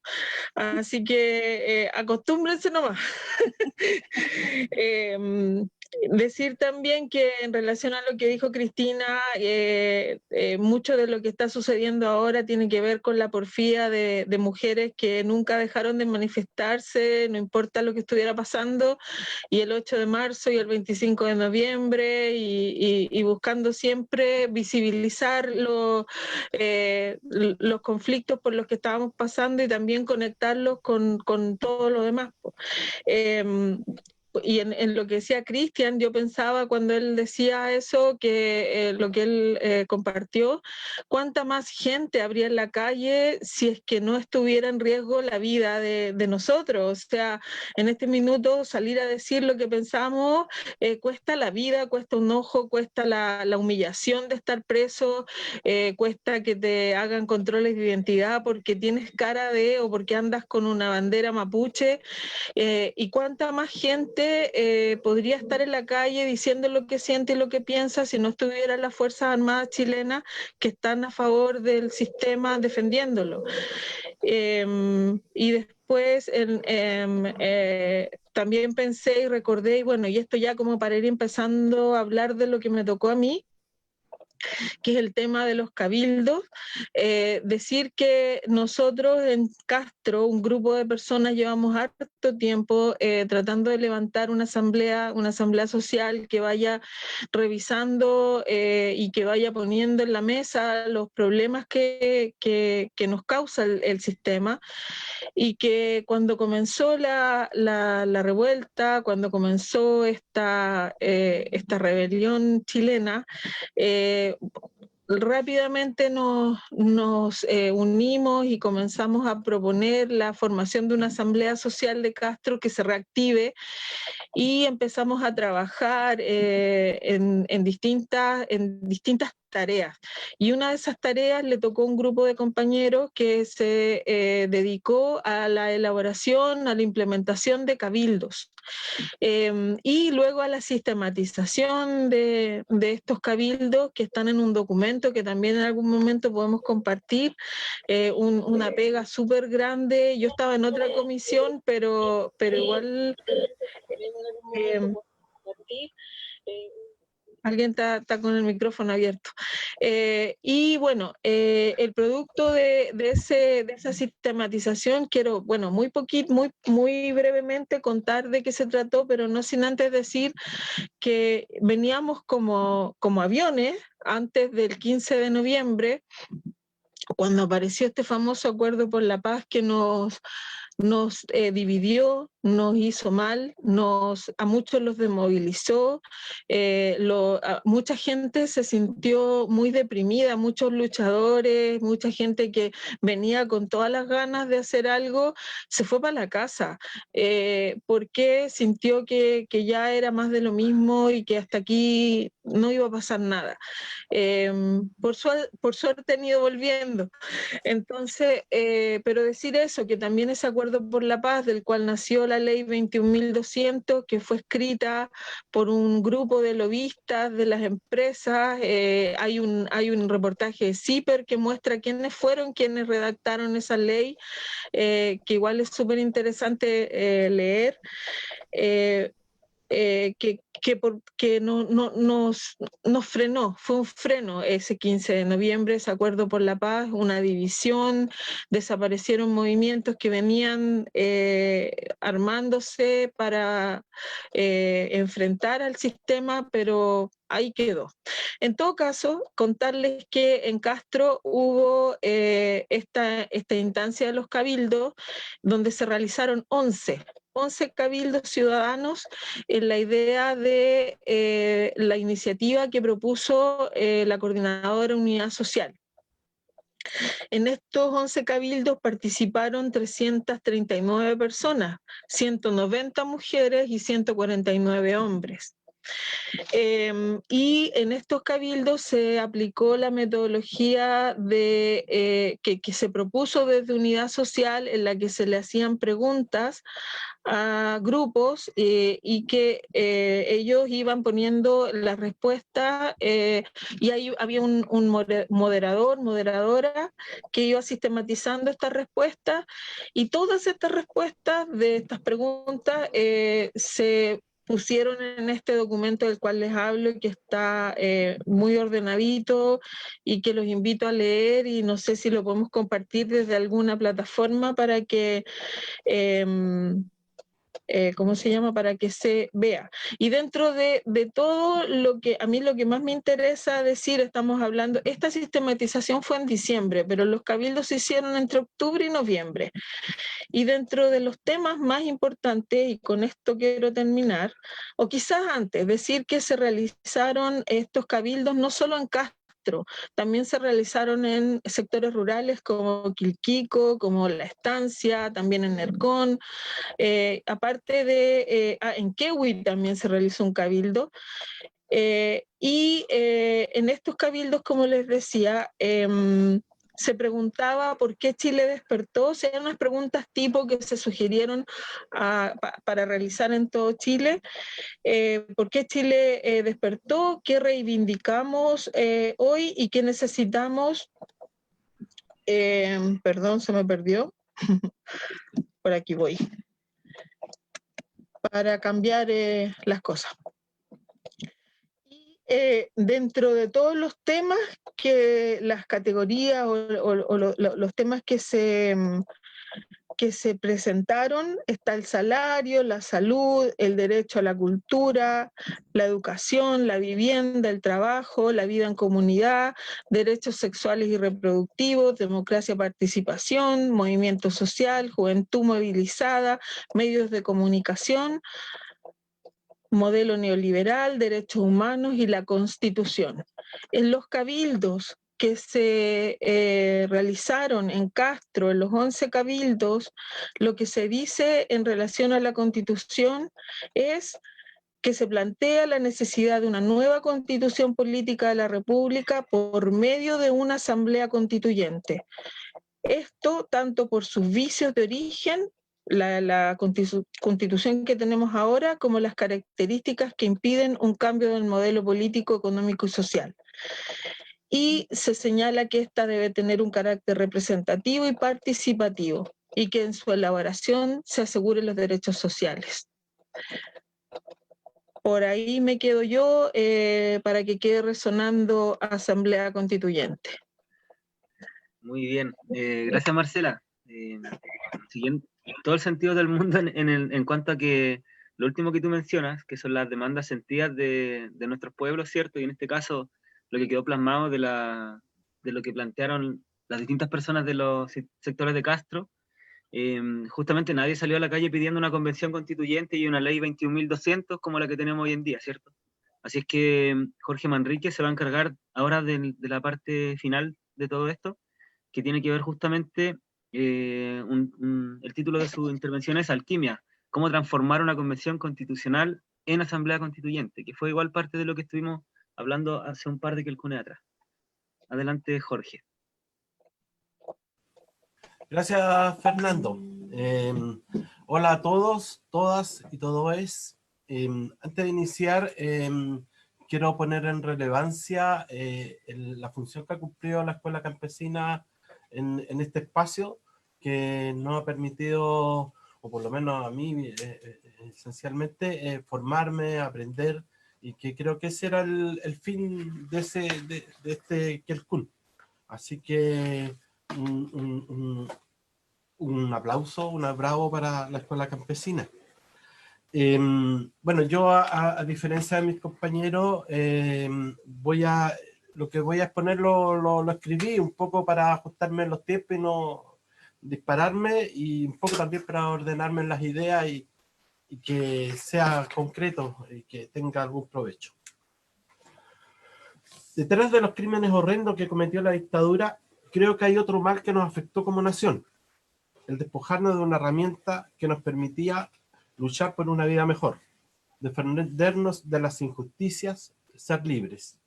Así que acostúmbrense nomás. Decir también que en relación a lo que dijo Cristina, mucho de lo que está sucediendo ahora tiene que ver con la porfía de mujeres que nunca dejaron de manifestarse, no importa lo que estuviera pasando, y el 8 de marzo y el 25 de noviembre, y buscando siempre visibilizar los conflictos por los que estábamos pasando y también conectarlos con todo lo demás. Y en lo que decía Cristian, yo pensaba cuando él decía eso, que lo que él compartió, cuánta más gente habría en la calle si es que no estuviera en riesgo la vida de nosotros. O sea, en este minuto salir a decir lo que pensamos cuesta la vida, cuesta un ojo, cuesta la humillación de estar preso, cuesta que te hagan controles de identidad porque tienes cara de o porque andas con una bandera mapuche, y cuánta más gente podría estar en la calle diciendo lo que siente y lo que piensa si no estuvieran las Fuerzas Armadas chilenas que están a favor del sistema defendiéndolo. Y después también pensé y recordé, y bueno, y esto ya como para ir empezando a hablar de lo que me tocó a mí, que es el tema de los cabildos, decir que nosotros en Castro, un grupo de personas, llevamos harto tiempo tratando de levantar una asamblea social que vaya revisando y que vaya poniendo en la mesa los problemas que nos causa el sistema, y que cuando comenzó la revuelta, cuando comenzó esta rebelión chilena, rápidamente nos unimos y comenzamos a proponer la formación de una asamblea social de Castro que se reactive, y empezamos a trabajar en distintas tareas. Y una de esas tareas le tocó a un grupo de compañeros que se dedicó a la elaboración, a la implementación de cabildos. Y luego a la sistematización de estos cabildos que están en un documento que también en algún momento podemos compartir, una pega súper grande. Yo estaba en otra comisión, pero igual compartir alguien está con el micrófono abierto. Y bueno, el producto de esa sistematización, quiero, bueno, muy brevemente contar de qué se trató, pero no sin antes decir que veníamos como aviones antes del 15 de noviembre, cuando apareció este famoso acuerdo por la paz que nos dividió, nos hizo mal, a muchos los desmovilizó, mucha gente se sintió muy deprimida, muchos luchadores, mucha gente que venía con todas las ganas de hacer algo, se fue para la casa, porque sintió que ya era más de lo mismo y que hasta aquí no iba a pasar nada. Por suerte han ido volviendo. Entonces, pero decir eso, que también ese acuerdo por la paz, del cual nació la ley 21.200, que fue escrita por un grupo de lobistas de las empresas, hay un reportaje de CIPER que muestra quiénes fueron quienes redactaron esa ley, que igual es súper interesante leer. Que nos frenó, fue un freno ese 15 de noviembre, ese acuerdo por la paz, una división, desaparecieron movimientos que venían armándose para enfrentar al sistema, pero ahí quedó. En todo caso, contarles que en Castro hubo esta instancia de los cabildos, donde se realizaron 11 cabildos ciudadanos en la idea de la iniciativa que propuso la Coordinadora Unidad Social. En estos 11 cabildos participaron 339 personas, 190 mujeres y 149 hombres. Y en estos cabildos se aplicó la metodología que se propuso desde Unidad Social, en la que se le hacían preguntas a grupos y que ellos iban poniendo la respuesta y ahí había un moderadora que iba sistematizando estas respuestas, y todas estas respuestas de estas preguntas se pusieron en este documento del cual les hablo, que está muy ordenadito y que los invito a leer, y no sé si lo podemos compartir desde alguna plataforma para que para que se vea. Y dentro de todo lo que a mí lo que más me interesa decir, estamos hablando, esta sistematización fue en diciembre, pero los cabildos se hicieron entre octubre y noviembre. Y dentro de los temas más importantes, y con esto quiero terminar, o quizás antes, decir que se realizaron estos cabildos no solo en Castro, también se realizaron en sectores rurales como Quilquico, como La Estancia, también en Nercón, aparte de en Quehue también se realizó un cabildo, y en estos cabildos, como les decía, se preguntaba por qué Chile despertó, o sea, eran unas preguntas tipo que se sugirieron para realizar en todo Chile, por qué Chile despertó, qué reivindicamos hoy y qué necesitamos, perdón, se me perdió, por aquí voy, para cambiar las cosas. Dentro de todos los temas que las categorías o los temas que se presentaron, está el salario, la salud, el derecho a la cultura, la educación, la vivienda, el trabajo, la vida en comunidad, derechos sexuales y reproductivos, democracia, participación, movimiento social, juventud movilizada, medios de comunicación, modelo neoliberal, derechos humanos y la Constitución. En los cabildos que se realizaron en Castro, en los 11 cabildos, lo que se dice en relación a la Constitución es que se plantea la necesidad de una nueva Constitución política de la República por medio de una asamblea constituyente. Esto tanto por sus vicios de origen, la constitución que tenemos ahora, como las características que impiden un cambio del modelo político, económico y social. Y se señala que esta debe tener un carácter representativo y participativo, y que en su elaboración se aseguren los derechos sociales. Por ahí me quedo yo para que quede resonando Asamblea Constituyente. Muy bien, gracias Marcela. Siguiendo todo el sentido del mundo en cuanto a que lo último que tú mencionas, que son las demandas sentidas de nuestros pueblos, ¿cierto? Y en este caso, lo que quedó plasmado de lo que plantearon las distintas personas de los sectores de Castro, justamente nadie salió a la calle pidiendo una convención constituyente y una ley 21.200 como la que tenemos hoy en día, ¿cierto? Así es que Jorge Manrique se va a encargar ahora de la parte final de todo esto, que tiene que ver justamente, el título de su intervención es Alquimia, cómo transformar una convención constitucional en asamblea constituyente, que fue igual parte de lo que estuvimos hablando hace un par de quelcunes atrás. Adelante, Jorge. Gracias, Fernando. Hola a todos, todas y todos. Antes de iniciar, quiero poner en relevancia la función que ha cumplido la Escuela Campesina en este espacio, que nos ha permitido, o por lo menos a mí, esencialmente, formarme, aprender, y que creo que ese era el fin de este Kelkun. Así que un aplauso, un bravo para la Escuela Campesina. Bueno, yo a diferencia de mis compañeros, lo que voy a exponer lo escribí un poco para ajustarme en los tiempos y no dispararme, y un poco también para ordenarme en las ideas y que sea concreto y que tenga algún provecho. Detrás de los crímenes horrendos que cometió la dictadura, creo que hay otro mal que nos afectó como nación: el despojarnos de una herramienta que nos permitía luchar por una vida mejor, defendernos de las injusticias, ser libres.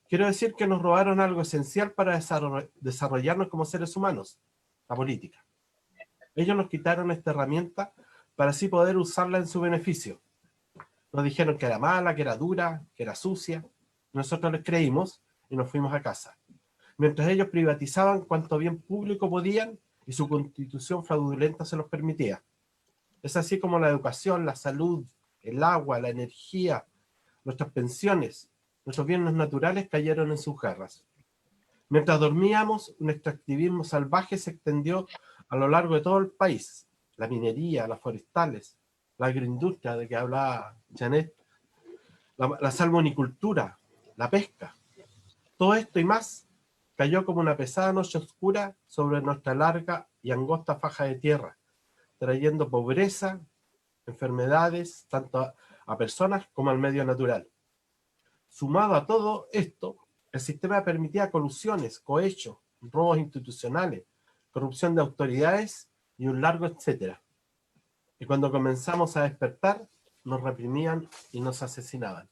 Quiero decir que nos robaron algo esencial para desarrollarnos como seres humanos: la política. Ellos nos quitaron esta herramienta para así poder usarla en su beneficio. Nos dijeron que era mala, que era dura, que era sucia. Nosotros les creímos y nos fuimos a casa. Mientras ellos privatizaban cuanto bien público podían y su constitución fraudulenta se los permitía. Es así como la educación, la salud, el agua, la energía, nuestras pensiones, nuestros bienes naturales cayeron en sus garras. Mientras dormíamos, un extractivismo salvaje se extendió a lo largo de todo el país. La minería, las forestales, la agroindustria de que hablaba Janet, la salmonicultura, la pesca. Todo esto y más cayó como una pesada noche oscura sobre nuestra larga y angosta faja de tierra, trayendo pobreza, enfermedades, tanto a personas como al medio natural. Sumado a todo esto, el sistema permitía colusiones, cohechos, robos institucionales, corrupción de autoridades y un largo etcétera. Y cuando comenzamos a despertar, nos reprimían y nos asesinaban.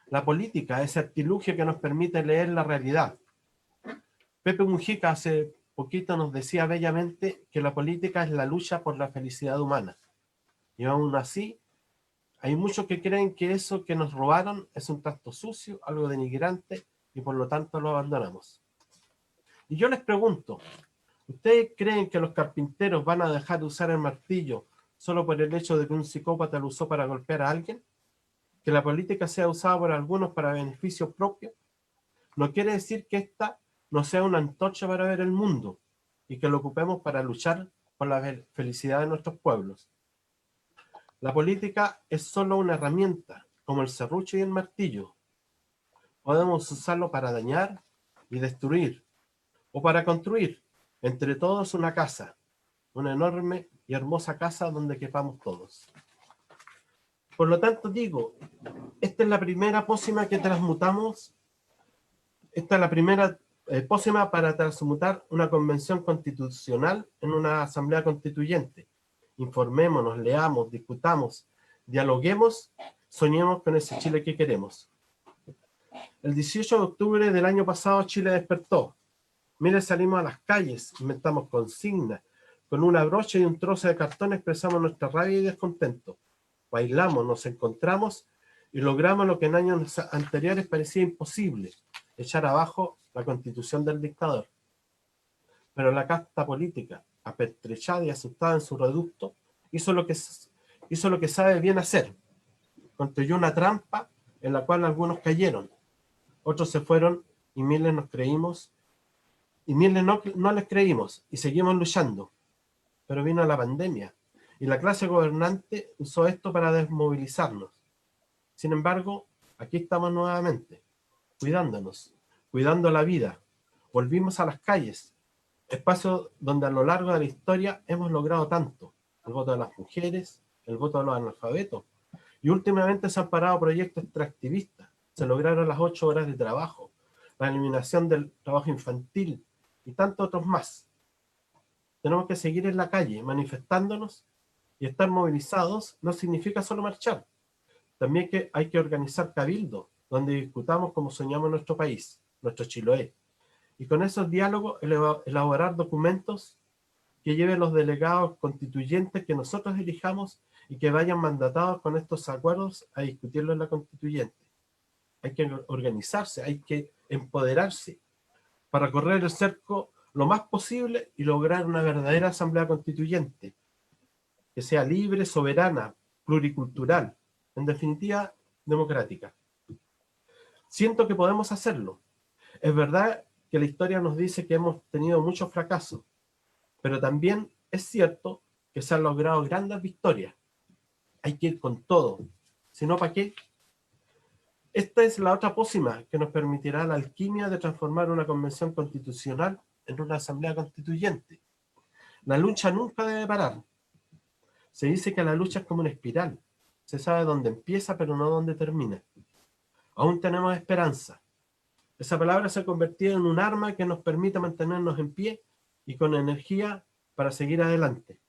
La política, ese artilugio que nos permite leer la realidad. Pepe Mujica hace poquito nos decía bellamente que la política es la lucha por la felicidad humana. Y aún así, hay muchos que creen que eso que nos robaron es un trasto sucio, algo denigrante, y por lo tanto lo abandonamos. Y yo les pregunto, ¿ustedes creen que los carpinteros van a dejar de usar el martillo solo por el hecho de que un psicópata lo usó para golpear a alguien? Que la política sea usada por algunos para beneficio propio no quiere decir que esta no sea una antorcha para ver el mundo y que lo ocupemos para luchar por la felicidad de nuestros pueblos. La política es solo una herramienta, como el serrucho y el martillo. Podemos usarlo para dañar y destruir, o para construir entre todos una casa, una enorme y hermosa casa donde quepamos todos. Por lo tanto digo, esta es la primera pócima que transmutamos, esta es la primera pócima para transmutar una convención constitucional en una asamblea constituyente. Informémonos, leamos, discutamos, dialoguemos, soñemos con ese Chile que queremos. El 18 de octubre del año pasado Chile despertó. Mire, salimos a las calles, inventamos consignas, con una brocha y un trozo de cartón expresamos nuestra rabia y descontento. Bailamos, nos encontramos y logramos lo que en años anteriores parecía imposible: echar abajo la constitución del dictador. Pero la casta política, apertrechada y asustada en su reducto, hizo lo que sabe bien hacer: construyó una trampa en la cual algunos cayeron, otros se fueron y miles nos creímos, y miles no les creímos y seguimos luchando. Pero vino la pandemia y la clase gobernante usó esto para desmovilizarnos. Sin embargo, aquí estamos nuevamente, cuidándonos, cuidando la vida. Volvimos a las calles, espacios donde a lo largo de la historia hemos logrado tanto: el voto de las mujeres, el voto de los analfabetos, y últimamente se han parado proyectos extractivistas, se lograron las 8 horas de trabajo, la eliminación del trabajo infantil y tantos otros más. Tenemos que seguir en la calle manifestándonos, y estar movilizados no significa solo marchar. También que hay que organizar cabildos donde discutamos cómo soñamos nuestro país, nuestro Chiloé, y con esos diálogos elaborar documentos que lleven los delegados constituyentes que nosotros elijamos y que vayan mandatados con estos acuerdos a discutirlo en la constituyente. Hay que organizarse, hay que empoderarse para correr el cerco lo más posible y lograr una verdadera asamblea constituyente, que sea libre, soberana, pluricultural, en definitiva, democrática. Siento que podemos hacerlo. Es verdad que la historia nos dice que hemos tenido muchos fracasos, pero también es cierto que se han logrado grandes victorias. Hay que ir con todo, si no, ¿para qué? Esta es la otra pócima que nos permitirá la alquimia de transformar una convención constitucional en una asamblea constituyente. La lucha nunca debe parar. Se dice que la lucha es como una espiral. Se sabe dónde empieza, pero no dónde termina. Aún tenemos esperanza. Esa palabra se ha convertido en un arma que nos permite mantenernos en pie y con energía para seguir adelante.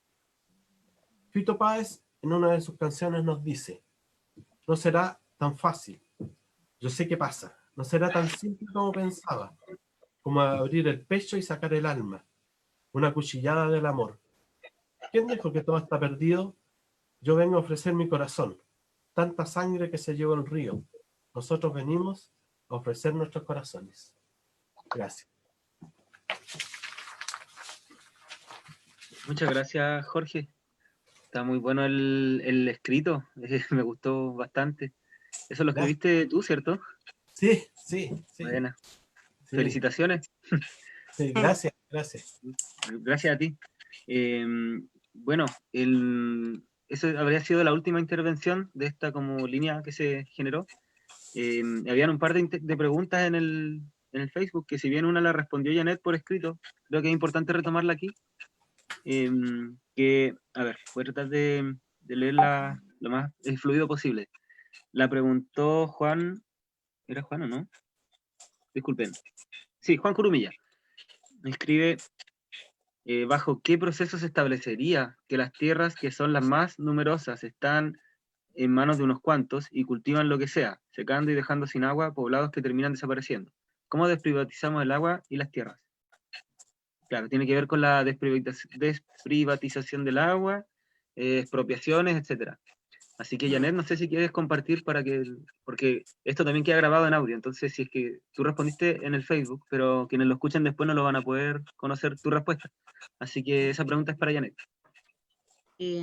Fito Páez, en una de sus canciones, nos dice: no será tan fácil. Yo sé qué pasa. No será tan simple como pensaba, como abrir el pecho y sacar el alma. Una cuchillada del amor. ¿Quién dijo que todo está perdido? Yo vengo a ofrecer mi corazón. Tanta sangre que se llevó el río. Nosotros venimos a ofrecer nuestros corazones. Gracias. Muchas gracias, Jorge. Está muy bueno el escrito, me gustó bastante. Eso lo escribiste tú, ¿cierto? Sí, sí, sí. Buena. Sí. Felicitaciones. Sí, gracias, gracias. Gracias a ti. Bueno, esa habría sido la última intervención de esta como línea que se generó. Habían un par de preguntas en el Facebook, que si bien una la respondió Janet por escrito, creo que es importante retomarla aquí. A ver, voy a tratar de leerla lo más fluido posible. La preguntó Juan, ¿era Juan o no? Disculpen. Sí, Juan Curumilla. Me escribe: ¿bajo qué proceso se establecería que las tierras que son las más numerosas están en manos de unos cuantos y cultivan lo que sea, secando y dejando sin agua poblados que terminan desapareciendo? ¿Cómo desprivatizamos el agua y las tierras? Claro, tiene que ver con la desprivatización del agua, expropiaciones, etc. Así que, Janet, no sé si quieres compartir porque esto también queda grabado en audio, entonces si es que tú respondiste en el Facebook, pero quienes lo escuchen después no lo van a poder conocer tu respuesta. Así que esa pregunta es para Janet.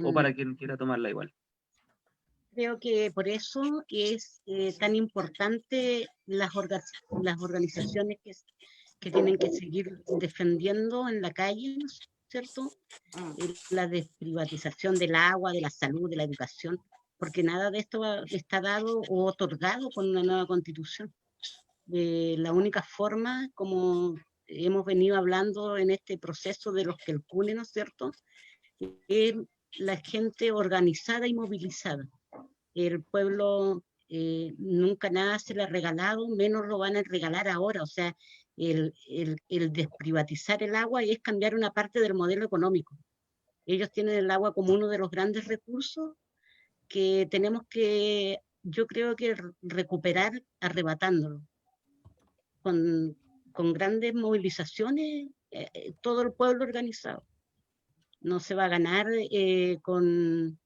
O para quien quiera tomarla igual. Creo que por eso es tan importante las organizaciones que tienen que seguir defendiendo en la calle, ¿no es cierto? La desprivatización del agua, de la salud, de la educación, porque nada de esto está dado o otorgado con una nueva constitución. La única forma, como hemos venido hablando en este proceso de los Kelkunes, ¿no es cierto?, es la gente organizada y movilizada. El pueblo nunca nada se le ha regalado, menos lo van a regalar ahora. O sea, el desprivatizar el agua es cambiar una parte del modelo económico. Ellos tienen el agua como uno de los grandes recursos que tenemos que, yo creo que recuperar arrebatándolo. Con grandes movilizaciones, todo el pueblo organizado. No se va a ganar con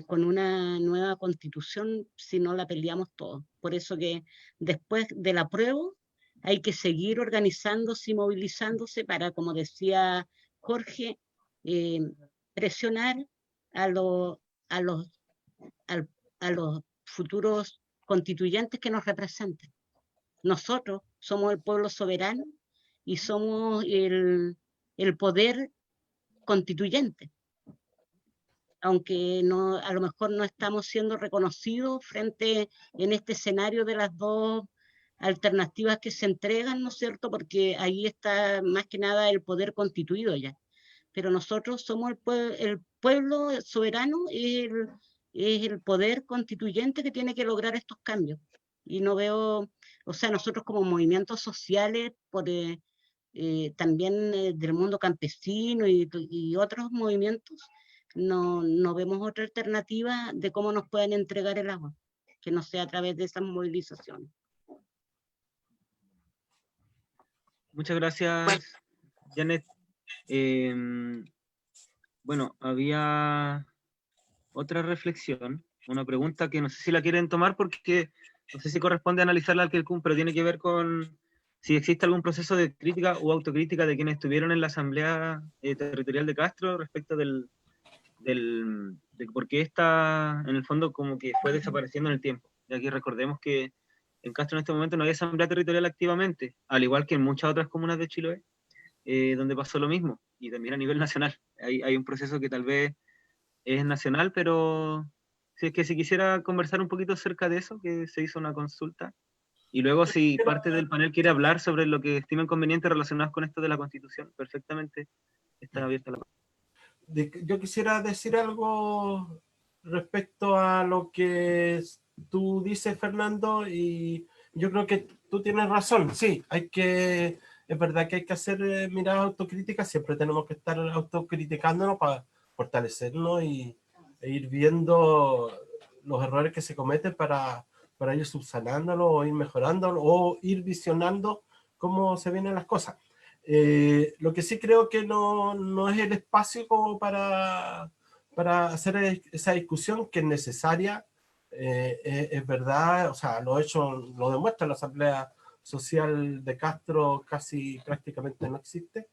una nueva constitución si no la peleamos todos. Por eso que después del apruebo hay que seguir organizándose y movilizándose para, como decía Jorge, presionar al a los futuros constituyentes que nos representen. Nosotros somos el pueblo soberano y somos el poder constituyente, aunque no, a lo mejor no estamos siendo reconocidos frente en este escenario de las dos alternativas que se entregan, ¿no es cierto? Porque ahí está más que nada el poder constituido ya. Pero nosotros somos el pueblo soberano, es el poder constituyente que tiene que lograr estos cambios. Y no veo, o sea, nosotros como movimientos sociales, también del mundo campesino y otros movimientos, no vemos otra alternativa de cómo nos pueden entregar el agua, que no sea a través de esas movilizaciones. Muchas gracias, Janet. Bueno, había otra reflexión, una pregunta que no sé si la quieren tomar porque no sé si corresponde analizarla al Quelcún, pero tiene que ver con si existe algún proceso de crítica o autocrítica de quienes estuvieron en la Asamblea Territorial de Castro respecto de por qué está, en el fondo, como que fue desapareciendo en el tiempo. Y aquí recordemos que en Castro en este momento no hay Asamblea Territorial activamente, al igual que en muchas otras comunas de Chiloé, donde pasó lo mismo, y también a nivel nacional. Hay un proceso que tal vez es nacional, pero si es que si quisiera conversar un poquito acerca de eso, que se hizo una consulta, y luego si parte del panel quiere hablar sobre lo que estimen conveniente relacionado con esto de la Constitución, perfectamente está abierta la... Yo quisiera decir algo respecto a lo que tú dices, Fernando, y yo creo que tú tienes razón. Sí, es verdad que hay que hacer miradas autocríticas, siempre tenemos que estar autocriticándonos para fortalecernos e ir viendo los errores que se cometen para ir subsanándolos o ir mejorándolo o ir visionando cómo se vienen las cosas. Lo que sí creo que no es el espacio como para hacer esa discusión que es necesaria, es verdad, o sea, lo demuestra la Asamblea Social de Castro, casi prácticamente no existe,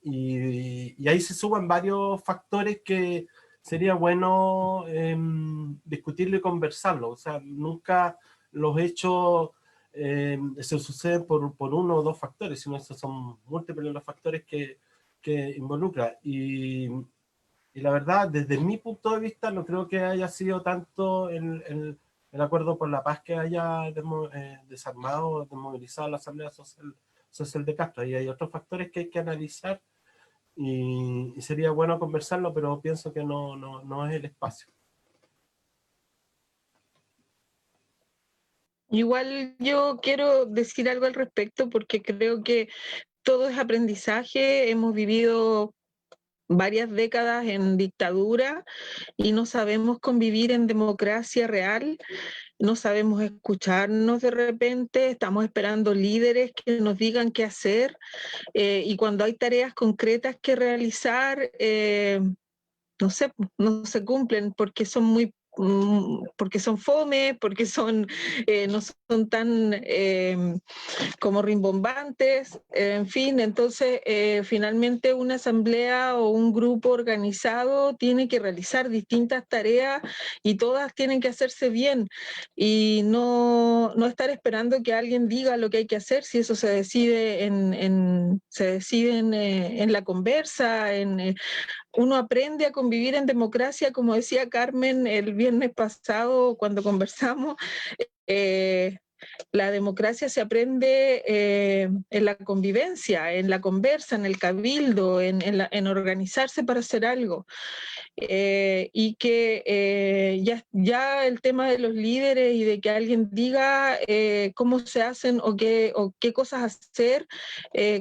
y ahí se suman varios factores que sería bueno discutirlo y conversarlo, o sea, nunca los hechos se sucede por uno o dos factores, sino esos son múltiples los factores que involucra. Y la verdad, desde mi punto de vista, no creo que haya sido tanto el acuerdo por la paz que haya desarmado, desmovilizado la Asamblea Social de Castro. Ahí hay otros factores que hay que analizar y sería bueno conversarlo, pero pienso que no es el espacio. Igual yo quiero decir algo al respecto porque creo que todo es aprendizaje. Hemos vivido varias décadas en dictadura y no sabemos convivir en democracia real, no sabemos escucharnos de repente, estamos esperando líderes que nos digan qué hacer, y cuando hay tareas concretas que realizar, no sé, no se cumplen porque son fome, porque no son tan como rimbombantes, en fin. Entonces finalmente una asamblea o un grupo organizado tiene que realizar distintas tareas y todas tienen que hacerse bien y no estar esperando que alguien diga lo que hay que hacer, si eso se decide en la conversa, uno aprende a convivir en democracia, como decía Carmen el viernes pasado cuando conversamos. La democracia se aprende en la convivencia, en la conversa, en el cabildo, en organizarse para hacer algo. Y que ya el tema de los líderes y de que alguien diga cómo se hacen o qué cosas hacer,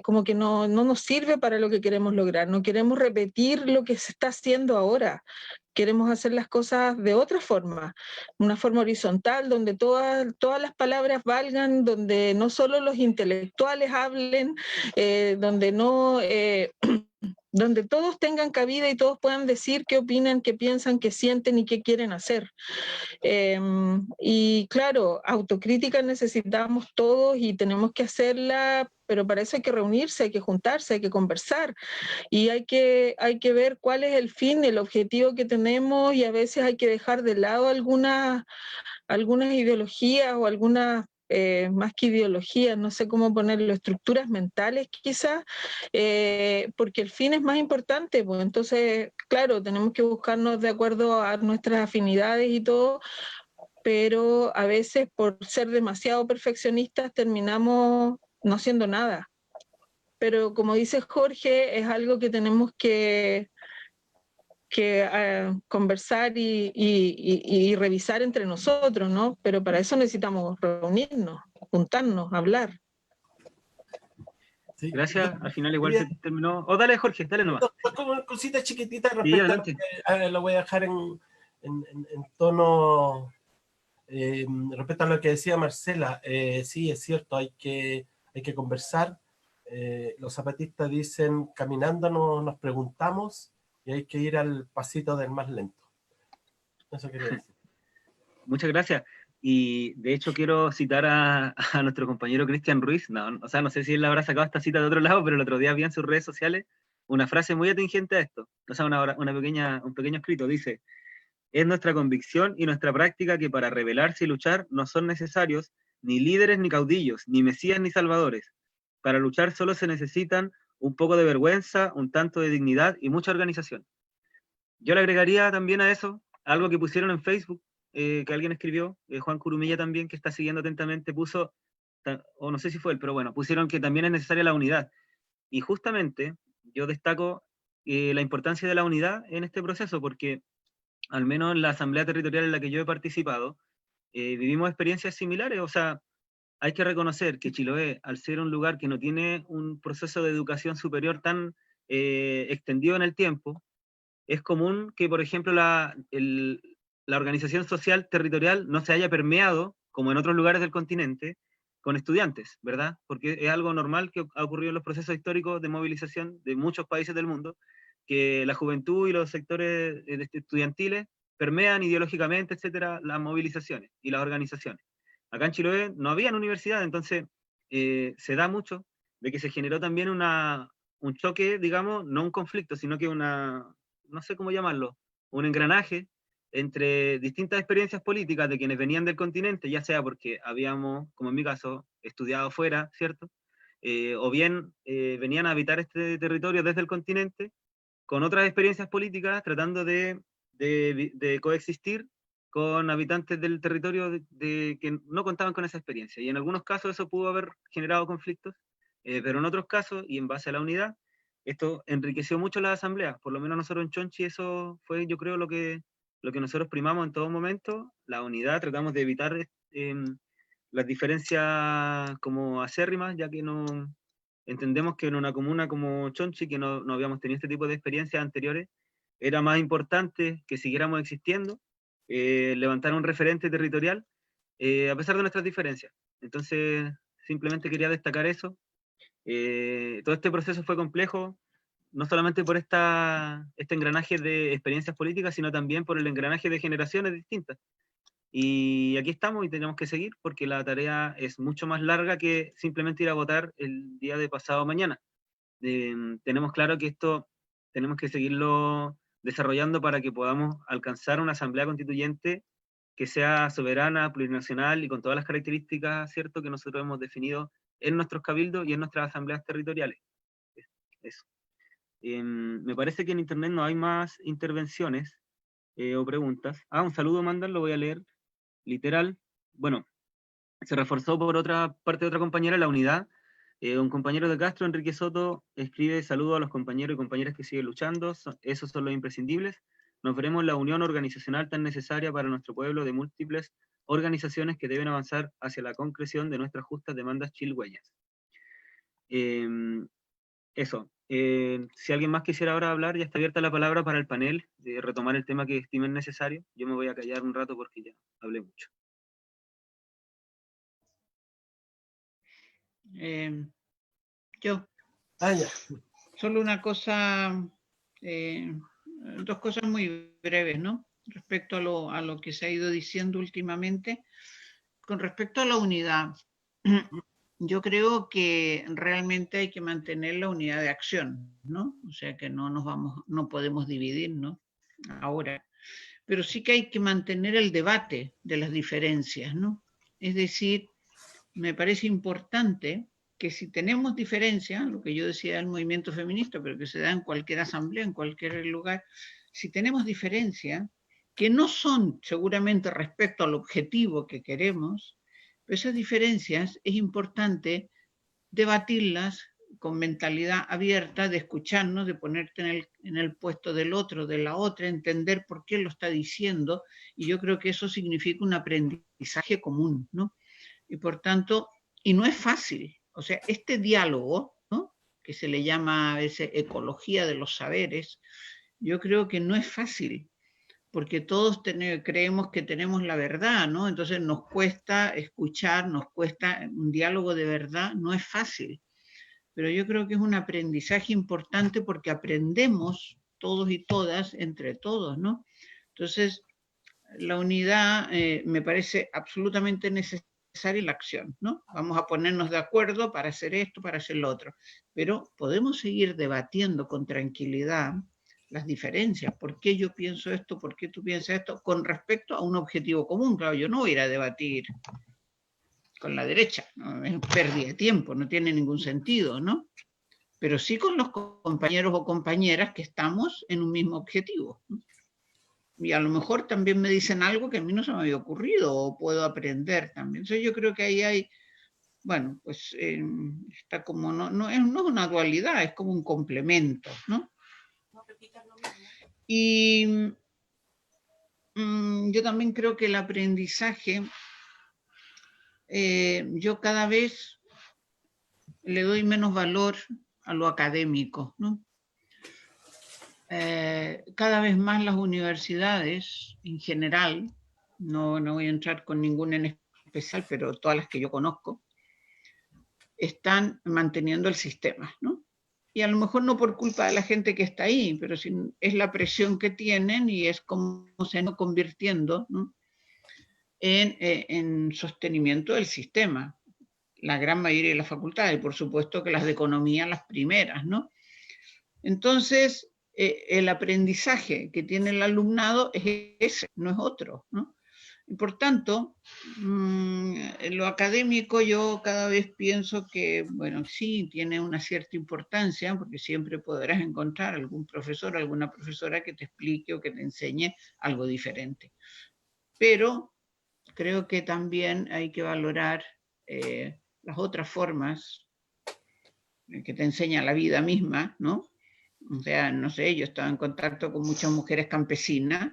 como que no nos sirve para lo que queremos lograr. No queremos repetir lo que se está haciendo ahora. Queremos hacer las cosas de otra forma, una forma horizontal, donde todas las palabras valgan, donde no solo los intelectuales hablen, donde no donde todos tengan cabida y todos puedan decir qué opinan, qué piensan, qué sienten y qué quieren hacer. Y claro, autocrítica necesitamos todos y tenemos que hacerla, pero para eso hay que reunirse, hay que juntarse, hay que conversar y hay que ver cuál es el fin, el objetivo que tenemos, y a veces hay que dejar de lado algunas ideologías o algunas, más que ideologías, no sé cómo ponerlo, estructuras mentales quizás, porque el fin es más importante, pues entonces, claro, tenemos que buscarnos de acuerdo a nuestras afinidades y todo, pero a veces por ser demasiado perfeccionistas terminamos no siendo nada. Pero como dice Jorge, es algo que tenemos que conversar y revisar entre nosotros, ¿no? Pero para eso necesitamos reunirnos, juntarnos, hablar. Sí. Gracias, al final igual se terminó. Oh, dale Jorge, dale nomás. Como cositas chiquititas Sí, respecto adelante. lo voy a dejar en tono respecto a lo que decía Marcela. Sí, es cierto, hay que conversar. Los zapatistas dicen, caminando nos preguntamos, y hay que ir al pasito del más lento. Eso quería decir. Muchas gracias. Y de hecho quiero citar a nuestro compañero Cristian Ruiz. No, o sea, no sé si él habrá sacado esta cita de otro lado, pero el otro día vi en sus redes sociales una frase muy atingente a esto. O sea, un pequeño escrito. Dice: es nuestra convicción y nuestra práctica que para rebelarse y luchar no son necesarios ni líderes ni caudillos, ni mesías ni salvadores. Para luchar solo se necesitan un poco de vergüenza, un tanto de dignidad y mucha organización. Yo le agregaría también a eso algo que pusieron en Facebook, que alguien escribió, Juan Curumilla también, que está siguiendo atentamente, puso, o no sé si fue él, pero bueno, pusieron que también es necesaria la unidad. Y justamente yo destaco la importancia de la unidad en este proceso, porque al menos en la asamblea territorial en la que yo he participado, vivimos experiencias similares. O sea, hay que reconocer que Chiloé, al ser un lugar que no tiene un proceso de educación superior tan extendido en el tiempo, es común que, por ejemplo, la organización social territorial no se haya permeado, como en otros lugares del continente, con estudiantes, ¿verdad? Porque es algo normal que ha ocurrido en los procesos históricos de movilización de muchos países del mundo, que la juventud y los sectores estudiantiles permean ideológicamente, etcétera, las movilizaciones y las organizaciones. Acá en Chiloé no había universidad, entonces se da mucho de que se generó también un choque, digamos, no un conflicto, sino que no sé cómo llamarlo, un engranaje entre distintas experiencias políticas de quienes venían del continente, ya sea porque habíamos, como en mi caso, estudiado fuera, ¿cierto? O bien venían a habitar este territorio desde el continente, con otras experiencias políticas, tratando de coexistir con habitantes del territorio que no contaban con esa experiencia. Y en algunos casos eso pudo haber generado conflictos, pero en otros casos, y en base a la unidad, esto enriqueció mucho la asamblea. Por lo menos nosotros en Chonchi eso fue, yo creo, lo que nosotros primamos en todo momento, la unidad. Tratamos de evitar las diferencias como acérrimas, ya que no entendemos que en una comuna como Chonchi, que no habíamos tenido este tipo de experiencias anteriores, era más importante que siguiéramos existiendo, levantar un referente territorial, a pesar de nuestras diferencias. Entonces, simplemente quería destacar eso. Todo este proceso fue complejo, no solamente por este engranaje de experiencias políticas, sino también por el engranaje de generaciones distintas. Y aquí estamos y tenemos que seguir porque la tarea es mucho más larga que simplemente ir a votar el día de pasado mañana. Tenemos claro que esto tenemos que seguirlo desarrollando para que podamos alcanzar una asamblea constituyente que sea soberana, plurinacional y con todas las características, ¿cierto?, que nosotros hemos definido en nuestros cabildos y en nuestras asambleas territoriales. Eso. Me parece que en internet no hay más intervenciones o preguntas. Un saludo mandan, lo voy a leer. Literal, bueno, se reforzó por otra parte de otra compañera la unidad. Un compañero de Castro, Enrique Soto, escribe: saludo a los compañeros y compañeras que siguen luchando, esos son los imprescindibles. Nos veremos en la unión organizacional tan necesaria para nuestro pueblo de múltiples organizaciones que deben avanzar hacia la concreción de nuestras justas demandas chilhueñas. Eso. Si alguien más quisiera ahora hablar, ya está abierta la palabra para el panel, de retomar el tema que estimen necesario. Yo me voy a callar un rato porque ya hablé mucho. Yo. Ya. Solo una cosa, dos cosas muy breves, ¿no? Respecto a lo que se ha ido diciendo últimamente. Con respecto a la unidad, yo creo que realmente hay que mantener la unidad de acción, ¿no? O sea que no podemos dividirnos ahora, pero sí que hay que mantener el debate de las diferencias, ¿no? Es decir, me parece importante que si tenemos diferencia, lo que yo decía del movimiento feminista, pero que se da en cualquier asamblea, en cualquier lugar, si tenemos diferencia, que no son seguramente respecto al objetivo que queremos, pero esas diferencias es importante debatirlas con mentalidad abierta, de escucharnos, de ponerte en el puesto del otro, de la otra, entender por qué lo está diciendo, y yo creo que eso significa un aprendizaje común, ¿no? Y por tanto, y no es fácil, o sea, este diálogo, ¿no?, que se le llama a veces ecología de los saberes, yo creo que no es fácil, porque todos creemos que tenemos la verdad, ¿no? Entonces nos cuesta escuchar, nos cuesta un diálogo de verdad, no es fácil, pero yo creo que es un aprendizaje importante porque aprendemos todos y todas entre todos, ¿no? Entonces, la unidad me parece absolutamente necesaria la acción, ¿no? Vamos a ponernos de acuerdo para hacer esto, para hacer lo otro, pero podemos seguir debatiendo con tranquilidad las diferencias, por qué yo pienso esto, por qué tú piensas esto, con respecto a un objetivo común. Claro, yo no voy a ir a debatir con la derecha, ¿no? Es pérdida de tiempo, no tiene ningún sentido, ¿no? Pero sí con los compañeros o compañeras que estamos en un mismo objetivo, ¿no? Y a lo mejor también me dicen algo que a mí no se me había ocurrido, o puedo aprender también. Entonces yo creo que ahí hay, bueno, pues está como, no es una dualidad, es como un complemento, ¿no? Y yo también creo que el aprendizaje, yo cada vez le doy menos valor a lo académico, ¿no? Cada vez más las universidades en general, no voy a entrar con ninguna en especial, pero todas las que yo conozco, están manteniendo el sistema, ¿no? Y a lo mejor no por culpa de la gente que está ahí, pero es la presión que tienen y es como se van convirtiendo, ¿no?, en sostenimiento del sistema. La gran mayoría de las facultades, y por supuesto que las de economía las primeras, ¿no? Entonces, el aprendizaje que tiene el alumnado es ese, no es otro, ¿no? Y por tanto, lo académico yo cada vez pienso que, bueno, sí, tiene una cierta importancia, porque siempre podrás encontrar algún profesor, alguna profesora que te explique o que te enseñe algo diferente. Pero creo que también hay que valorar las otras formas que te enseña la vida misma, ¿no? O sea, no sé, yo estaba en contacto con muchas mujeres campesinas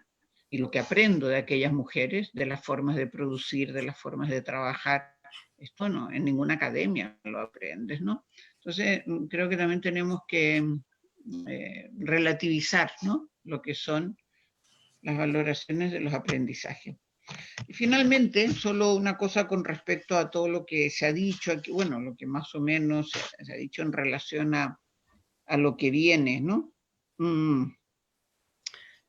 y lo que aprendo de aquellas mujeres, de las formas de producir, de las formas de trabajar, esto no, en ninguna academia lo aprendes, ¿no? Entonces, creo que también tenemos que relativizar, ¿no?, lo que son las valoraciones de los aprendizajes. Y finalmente, solo una cosa con respecto a todo lo que se ha dicho aquí, bueno, lo que más o menos se ha dicho en relación a lo que viene, ¿no?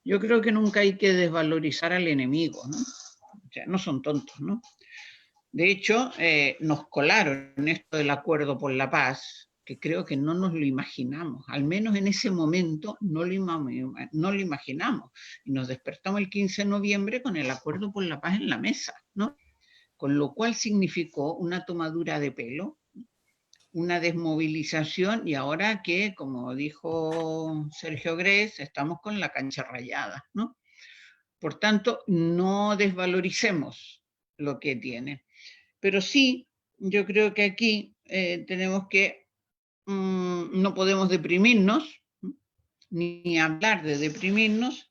Yo creo que nunca hay que desvalorizar al enemigo, ¿no? O sea, no son tontos, ¿no? De hecho, nos colaron en esto del acuerdo por la paz, que creo que no nos lo imaginamos, al menos en ese momento no lo imaginamos. Y nos despertamos el 15 de noviembre con el acuerdo por la paz en la mesa, ¿no? Con lo cual significó una tomadura de pelo, una desmovilización, y ahora que, como dijo Sergio Grez, estamos con la cancha rayada, ¿no? Por tanto, no desvaloricemos lo que tiene. Pero sí, yo creo que aquí tenemos que, no podemos deprimirnos, ni hablar de deprimirnos.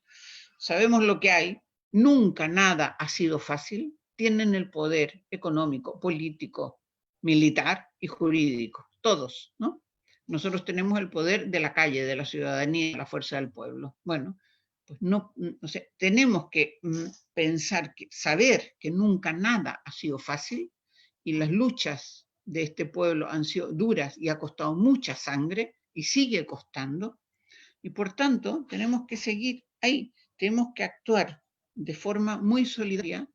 Sabemos lo que hay, nunca nada ha sido fácil, tienen el poder económico, político, militar y jurídico, todos, ¿no? Nosotros tenemos el poder de la calle, de la ciudadanía, la fuerza del pueblo. Bueno, pues no, o sea, tenemos que pensar, saber que nunca nada ha sido fácil, y las luchas de este pueblo han sido duras y ha costado mucha sangre, y sigue costando, y por tanto tenemos que seguir ahí, tenemos que actuar de forma muy solidaria,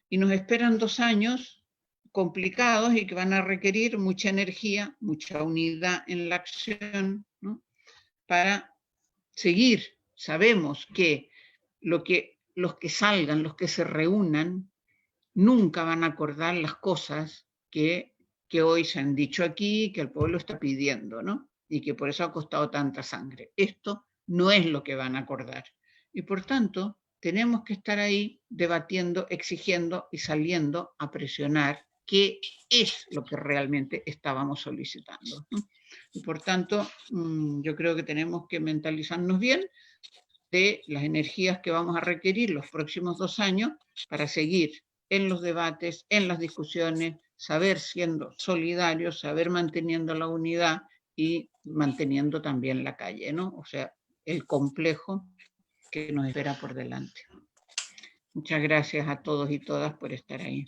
y nos esperan 2 años complicados y que van a requerir mucha energía, mucha unidad en la acción, ¿no? Para seguir. Sabemos que los que salgan, los que se reúnan, nunca van a acordar las cosas que hoy se han dicho aquí, que el pueblo está pidiendo, ¿no? Y que por eso ha costado tanta sangre. Esto no es lo que van a acordar. Y por tanto, tenemos que estar ahí debatiendo, exigiendo y saliendo a presionar qué es lo que realmente estábamos solicitando, ¿no? Y por tanto, yo creo que tenemos que mentalizarnos bien de las energías que vamos a requerir los próximos 2 años para seguir en los debates, en las discusiones, saber siendo solidarios, saber manteniendo la unidad y manteniendo también la calle, ¿no? O sea, el complejo que nos espera por delante. Muchas gracias a todos y todas por estar ahí.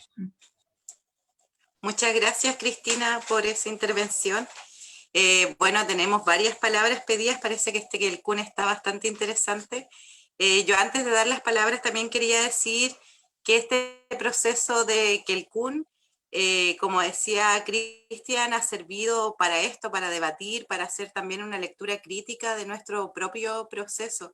Muchas gracias, Cristina, por esa intervención. Bueno, tenemos varias palabras pedidas, parece que el CUN está bastante interesante. Yo antes de dar las palabras también quería decir que este proceso de que el CUN, como decía Cristian, ha servido para esto, para debatir, para hacer también una lectura crítica de nuestro propio proceso,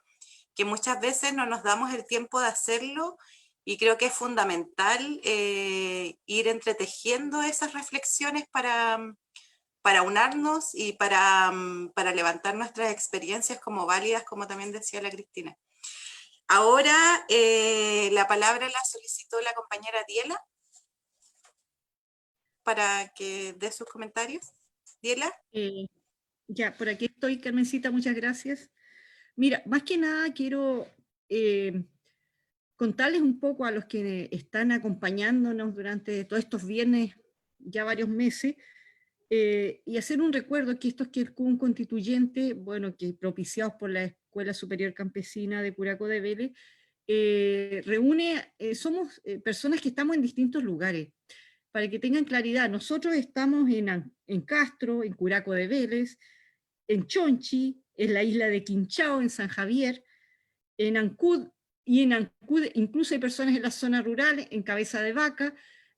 que muchas veces no nos damos el tiempo de hacerlo, y creo que es fundamental ir entretejiendo esas reflexiones para unirnos y para levantar nuestras experiencias como válidas, como también decía la Cristina. Ahora la palabra la solicitó la compañera Diela para que dé sus comentarios. Diela. Ya, por aquí estoy, Carmencita, muchas gracias. Mira, más que nada quiero contarles un poco a los que están acompañándonos durante todos estos viernes, ya varios meses, y hacer un recuerdo que esto es que el CUN constituyente, bueno, que propiciados por la Escuela Superior Campesina de Curacó de Vélez, reúne, somos personas que estamos en distintos lugares. Para que tengan claridad, nosotros estamos en Castro, en Curacó de Vélez, en Chonchi, en la isla de Quinchao, en San Javier, en Ancud, y en Ancud incluso hay personas en la zona rural, en Cabeza de Vaca.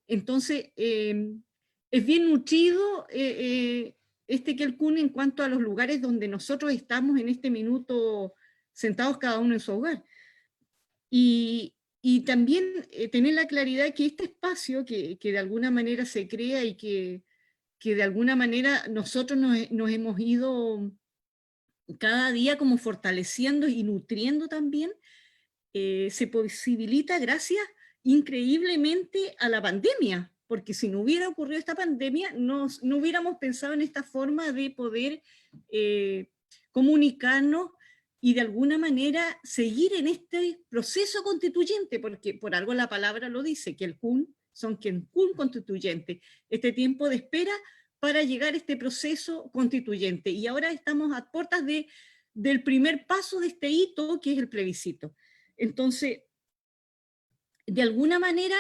Entonces, es bien nutrido que el CUN en cuanto a los lugares donde nosotros estamos en este minuto sentados cada uno en su hogar. Y también tener la claridad que este espacio que de alguna manera se crea y que de alguna manera nosotros nos hemos ido cada día como fortaleciendo y nutriendo también, se posibilita gracias increíblemente a la pandemia, porque si no hubiera ocurrido esta pandemia, no hubiéramos pensado en esta forma de poder comunicarnos y de alguna manera seguir en este proceso constituyente, porque por algo la palabra lo dice, que el CUN CUN constituyente, este tiempo de espera para llegar a este proceso constituyente. Y ahora estamos a puertas del primer paso de este hito, que es el plebiscito. Entonces, de alguna manera,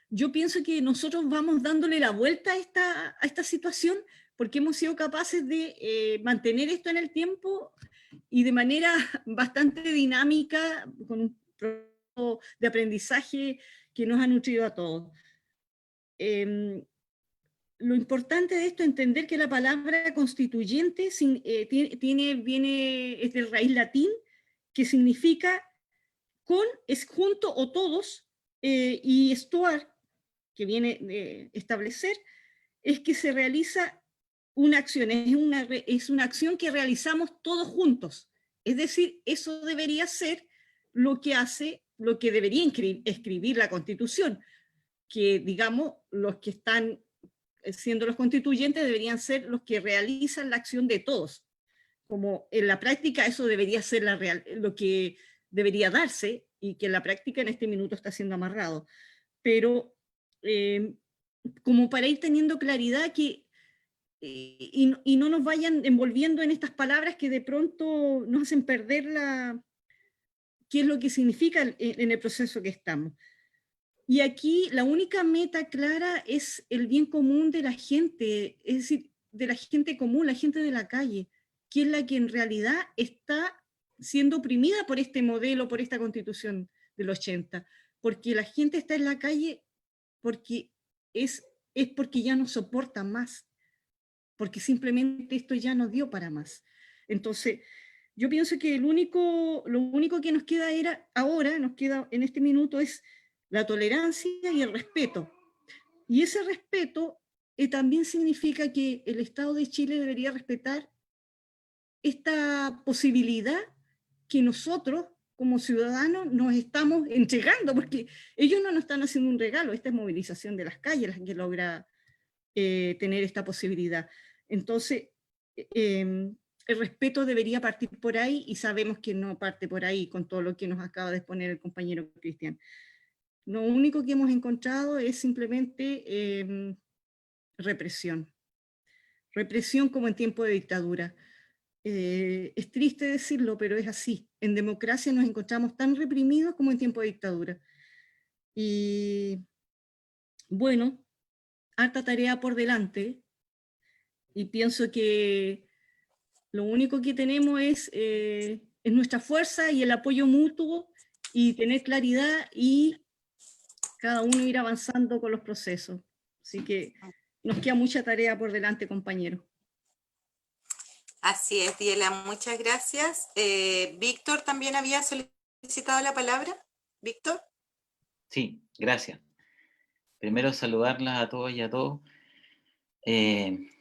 yo pienso que nosotros vamos dándole la vuelta a esta situación, porque hemos sido capaces de mantener esto en el tiempo y de manera bastante dinámica, con un proceso de aprendizaje que nos ha nutrido a todos. Lo importante de esto es entender que la palabra constituyente es de raíz latín, que significa con es junto o todos, y estuar, que viene de establecer, es que se realiza una acción, es una acción que realizamos todos juntos. Es decir, eso debería ser lo que debería escribir la Constitución, que digamos los que están siendo los constituyentes deberían ser los que realizan la acción de todos. Como en la práctica eso debería ser lo que debería darse, y que en la práctica en este minuto está siendo amarrado. Pero como para ir teniendo claridad que y no nos vayan envolviendo en estas palabras que de pronto nos hacen perder qué es lo que significa en el proceso que estamos. Y aquí la única meta clara es el bien común de la gente, es decir, de la gente común, la gente de la calle, que es la que en realidad está siendo oprimida por este modelo, por esta constitución del 80, porque la gente está en la calle porque es porque ya no soporta más, porque simplemente esto ya no dio para más. Entonces, yo pienso que lo único que nos queda ahora, nos queda en este minuto, es la tolerancia y el respeto. Y ese respeto también significa que el Estado de Chile debería respetar esta posibilidad que nosotros, como ciudadanos, nos estamos entregando, porque ellos no nos están haciendo un regalo, esta es movilización de las calles la que logra tener esta posibilidad. Entonces, el respeto debería partir por ahí, y sabemos que no parte por ahí con todo lo que nos acaba de exponer el compañero Cristian. Lo único que hemos encontrado es simplemente represión. Represión como en tiempo de dictadura. Es triste decirlo, pero es así. En democracia nos encontramos tan reprimidos como en tiempo de dictadura. Y bueno, harta tarea por delante, y pienso que lo único que tenemos es nuestra fuerza y el apoyo mutuo, y tener claridad, y cada uno ir avanzando con los procesos. Así que nos queda mucha tarea por delante, compañeros. Así es, Diela, muchas gracias. Víctor también había solicitado la palabra. Víctor. Sí, gracias. Primero saludarlas a todos y a todos.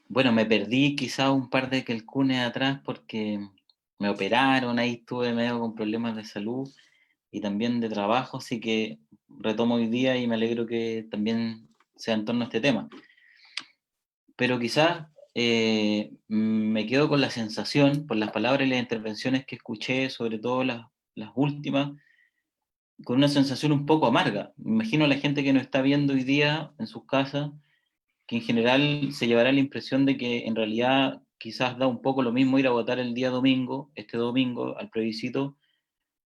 Bueno, me perdí quizá un par de quelcunes atrás porque me operaron, ahí estuve medio con problemas de salud y también de trabajo, así que retomo hoy día y me alegro que también sea en torno a este tema. Pero quizás me quedo con la sensación, por las palabras y las intervenciones que escuché, sobre todo las últimas, con una sensación un poco amarga. Me imagino a la gente que nos está viendo hoy día en sus casas, que en general se llevará la impresión de que en realidad quizás da un poco lo mismo ir a votar el día domingo, este domingo, al plebiscito,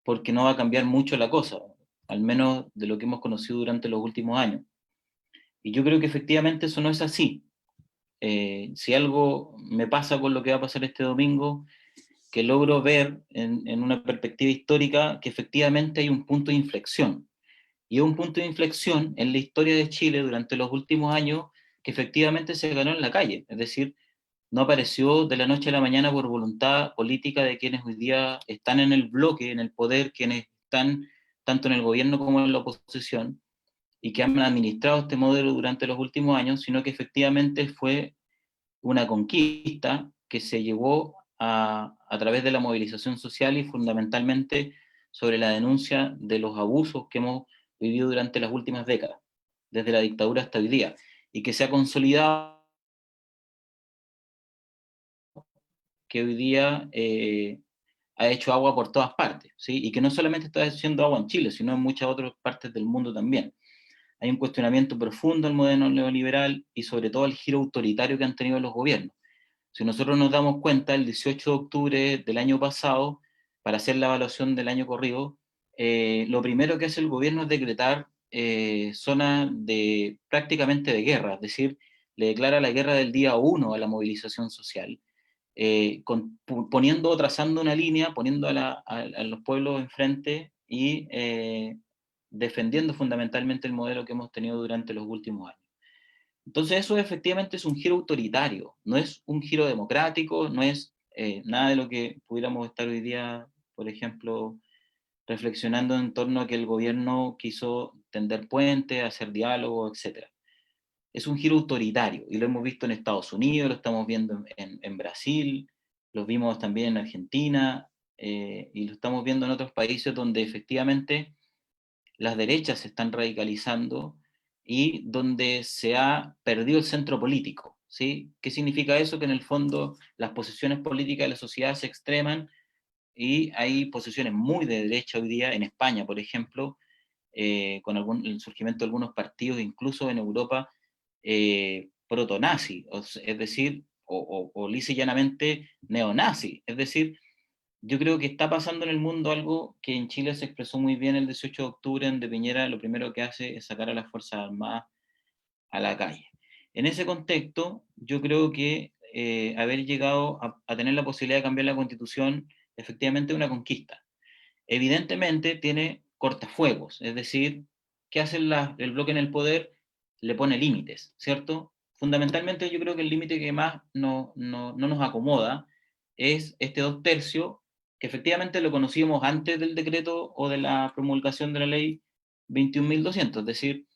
porque no va a cambiar mucho la cosa, al menos de lo que hemos conocido durante los últimos años. Y yo creo que efectivamente eso no es así. Si algo me pasa con lo que va a pasar este domingo, que logro ver en una perspectiva histórica que efectivamente hay un punto de inflexión. Y es un punto de inflexión en la historia de Chile durante los últimos años que efectivamente se ganó en la calle. Es decir, no apareció de la noche a la mañana por voluntad política de quienes hoy día están en el bloque, en el poder, quienes están tanto en el gobierno como en la oposición, y que han administrado este modelo durante los últimos años, sino que efectivamente fue una conquista que se llevó a través de la movilización social y fundamentalmente sobre la denuncia de los abusos que hemos vivido durante las últimas décadas, desde la dictadura hasta hoy día, y que se ha consolidado, que hoy día ha hecho agua por todas partes, ¿sí? Y que no solamente está haciendo agua en Chile, sino en muchas otras partes del mundo también. Hay un cuestionamiento profundo al modelo neoliberal y sobre todo al giro autoritario que han tenido los gobiernos. Si nosotros nos damos cuenta, el 18 de octubre del año pasado, para hacer la evaluación del año corrido, lo primero que hace el gobierno es decretar zona prácticamente de guerra, es decir, le declara la guerra del día 1 a la movilización social, poniendo o trazando una línea, poniendo a los pueblos enfrente y defendiendo fundamentalmente el modelo que hemos tenido durante los últimos años. Entonces eso efectivamente es un giro autoritario, no es un giro democrático, no es nada de lo que pudiéramos estar hoy día, por ejemplo, reflexionando en torno a que el gobierno quiso tender puentes, hacer diálogo, etc. Es un giro autoritario, y lo hemos visto en Estados Unidos, lo estamos viendo en Brasil, lo vimos también en Argentina, y lo estamos viendo en otros países donde efectivamente las derechas se están radicalizando y donde se ha perdido el centro político, ¿sí? ¿Qué significa eso? Que en el fondo las posiciones políticas de la sociedad se extreman y hay posiciones muy de derecha hoy día, en España, por ejemplo, con el surgimiento de algunos partidos, incluso en Europa, proto-nazi, es decir, o lisa y llanamente neonazi, es decir, yo creo que está pasando en el mundo algo que en Chile se expresó muy bien el 18 de octubre, donde Piñera lo primero que hace es sacar a las Fuerzas Armadas a la calle. En ese contexto, yo creo que haber llegado a tener la posibilidad de cambiar la Constitución efectivamente una conquista. Evidentemente tiene cortafuegos, es decir, ¿qué hace el bloque en el poder? Le pone límites, ¿cierto? Fundamentalmente yo creo que el límite que más no nos acomoda es este 2/3, que efectivamente lo conocíamos antes del decreto o de la promulgación de la ley 21.200, es decir,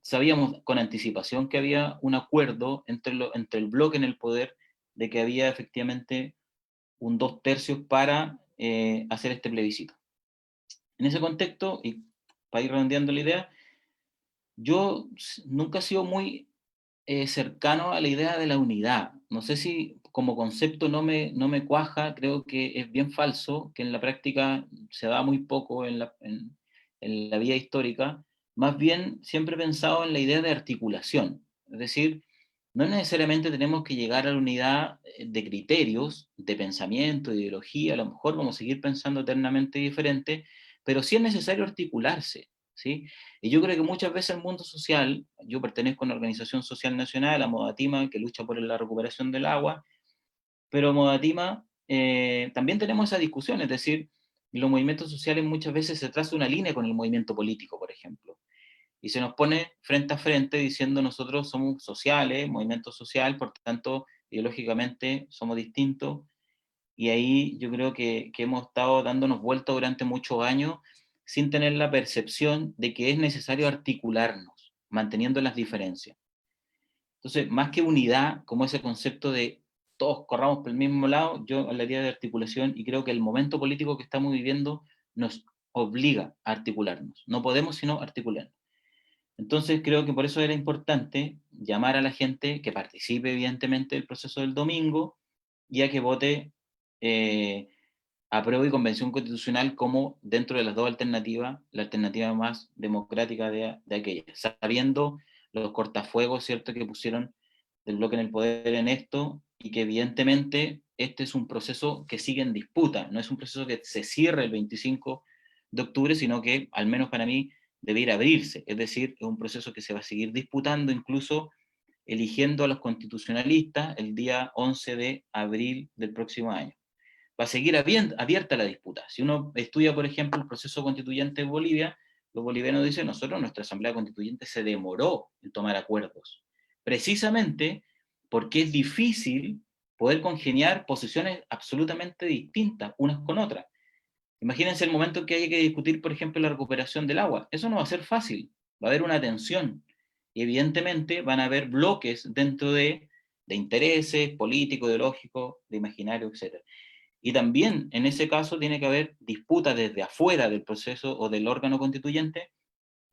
sabíamos con anticipación que había un acuerdo entre el bloque en el poder de que había efectivamente un 2/3 para hacer este plebiscito. En ese contexto, y para ir redondeando la idea, yo nunca he sido muy cercano a la idea de la unidad. No sé si como concepto no me cuaja, creo que es bien falso, que en la práctica se da muy poco en la vida histórica. Más bien siempre he pensado en la idea de articulación. Es decir, no necesariamente tenemos que llegar a la unidad de criterios, de pensamiento, de ideología, a lo mejor vamos a seguir pensando eternamente diferente, pero sí es necesario articularse, ¿sí? Y yo creo que muchas veces el mundo social, yo pertenezco a una organización social nacional, a Modatima, que lucha por la recuperación del agua, pero Modatima también tenemos esa discusión, es decir, los movimientos sociales muchas veces se traza una línea con el movimiento político, por ejemplo, y se nos pone frente a frente diciendo nosotros somos sociales, movimiento social, por tanto, ideológicamente somos distintos, y ahí yo creo que hemos estado dándonos vueltas durante muchos años sin tener la percepción de que es necesario articularnos, manteniendo las diferencias. Entonces, más que unidad, como ese concepto de todos corramos por el mismo lado, yo hablaría de articulación y creo que el momento político que estamos viviendo nos obliga a articularnos. No podemos sino articularnos. Entonces creo que por eso era importante llamar a la gente que participe evidentemente del proceso del domingo y a que vote apruebo y convención constitucional como dentro de las dos alternativas, la alternativa más democrática de aquella, sabiendo los cortafuegos, ¿cierto?, que pusieron del bloque en el poder en esto, y que evidentemente este es un proceso que sigue en disputa, no es un proceso que se cierre el 25 de octubre, sino que, al menos para mí, debiera abrirse, es decir, es un proceso que se va a seguir disputando, incluso eligiendo a los constitucionalistas el día 11 de abril del próximo año. Va a seguir abierta la disputa. Si uno estudia, por ejemplo, el proceso constituyente de Bolivia, los bolivianos dicen, nosotros, nuestra asamblea constituyente se demoró en tomar acuerdos, precisamente porque es difícil poder congeniar posiciones absolutamente distintas unas con otras. Imagínense el momento en que haya que discutir, por ejemplo, la recuperación del agua. Eso no va a ser fácil, va a haber una tensión, y evidentemente van a haber bloques dentro de intereses políticos, ideológicos, de imaginario, etc. Y también, en ese caso, tiene que haber disputa desde afuera del proceso o del órgano constituyente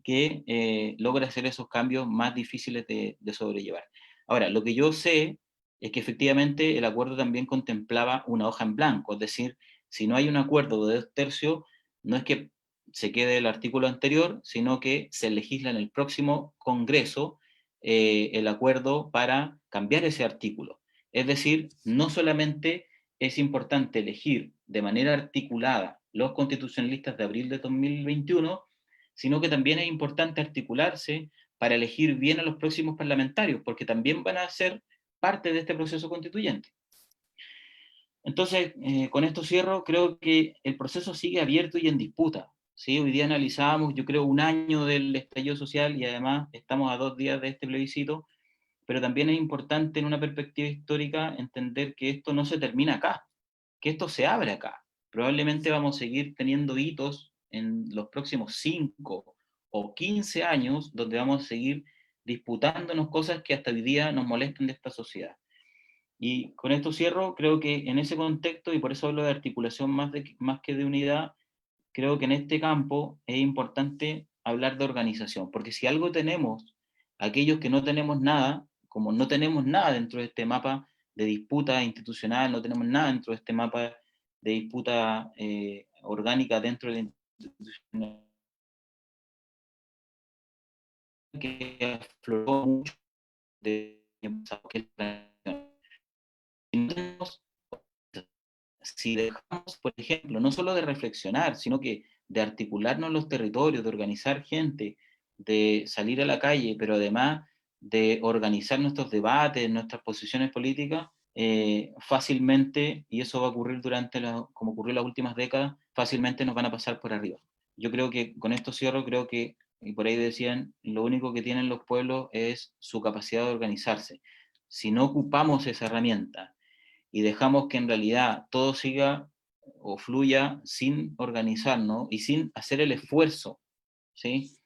que logre hacer esos cambios más difíciles de sobrellevar. Ahora, lo que yo sé es que efectivamente el acuerdo también contemplaba una hoja en blanco, es decir, si no hay un acuerdo de 2/3, no es que se quede el artículo anterior, sino que se legisla en el próximo Congreso el acuerdo para cambiar ese artículo. Es decir, no solamente es importante elegir de manera articulada los constitucionalistas de abril de 2021, sino que también es importante articularse para elegir bien a los próximos parlamentarios, porque también van a ser parte de este proceso constituyente. Entonces, con esto cierro, creo que el proceso sigue abierto y en disputa, ¿sí? Hoy día analizamos, yo creo, un año del estallido social y además estamos a 2 días de este plebiscito, pero también es importante en una perspectiva histórica entender que esto no se termina acá, que esto se abre acá. Probablemente vamos a seguir teniendo hitos en los próximos 5 o 15 años donde vamos a seguir disputándonos cosas que hasta hoy día nos molestan de esta sociedad. Y con esto cierro, creo que en ese contexto, y por eso hablo de articulación más que de unidad, creo que en este campo es importante hablar de organización, porque si algo tenemos, aquellos que no tenemos nada, como no tenemos nada dentro de este mapa de disputa institucional, no tenemos nada dentro de este mapa de disputa orgánica dentro de la institucionalidad, que afloró mucho de que es la si dejamos, por ejemplo, no solo de reflexionar, sino que de articularnos en los territorios, de organizar gente, de salir a la calle, pero además de organizar nuestros debates, nuestras posiciones políticas, fácilmente, y eso va a ocurrir como ocurrió en las últimas décadas, fácilmente nos van a pasar por arriba. Yo creo que, con esto cierro, creo que, y por ahí decían, lo único que tienen los pueblos es su capacidad de organizarse. Si no ocupamos esa herramienta y dejamos que en realidad todo siga o fluya sin organizarnos y sin hacer el esfuerzo, ¿sí?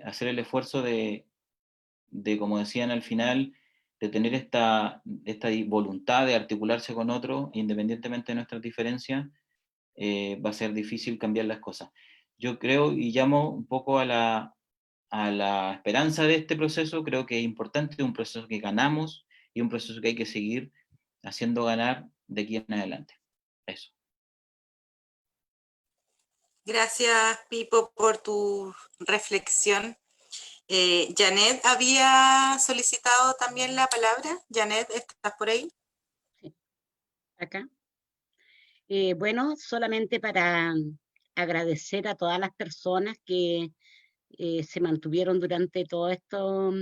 Hacer el esfuerzo de, como decían al final, de tener esta voluntad de articularse con otro, independientemente de nuestras diferencias, va a ser difícil cambiar las cosas. Yo creo, y llamo un poco a la esperanza de este proceso. Creo que es importante, un proceso que ganamos y un proceso que hay que seguir haciendo ganar de aquí en adelante. Eso. Gracias, Pipo, por tu reflexión. Janet había solicitado también la palabra. Janet, ¿estás por ahí? Sí, acá. Bueno, solamente para agradecer a todas las personas que se mantuvieron durante todo esto,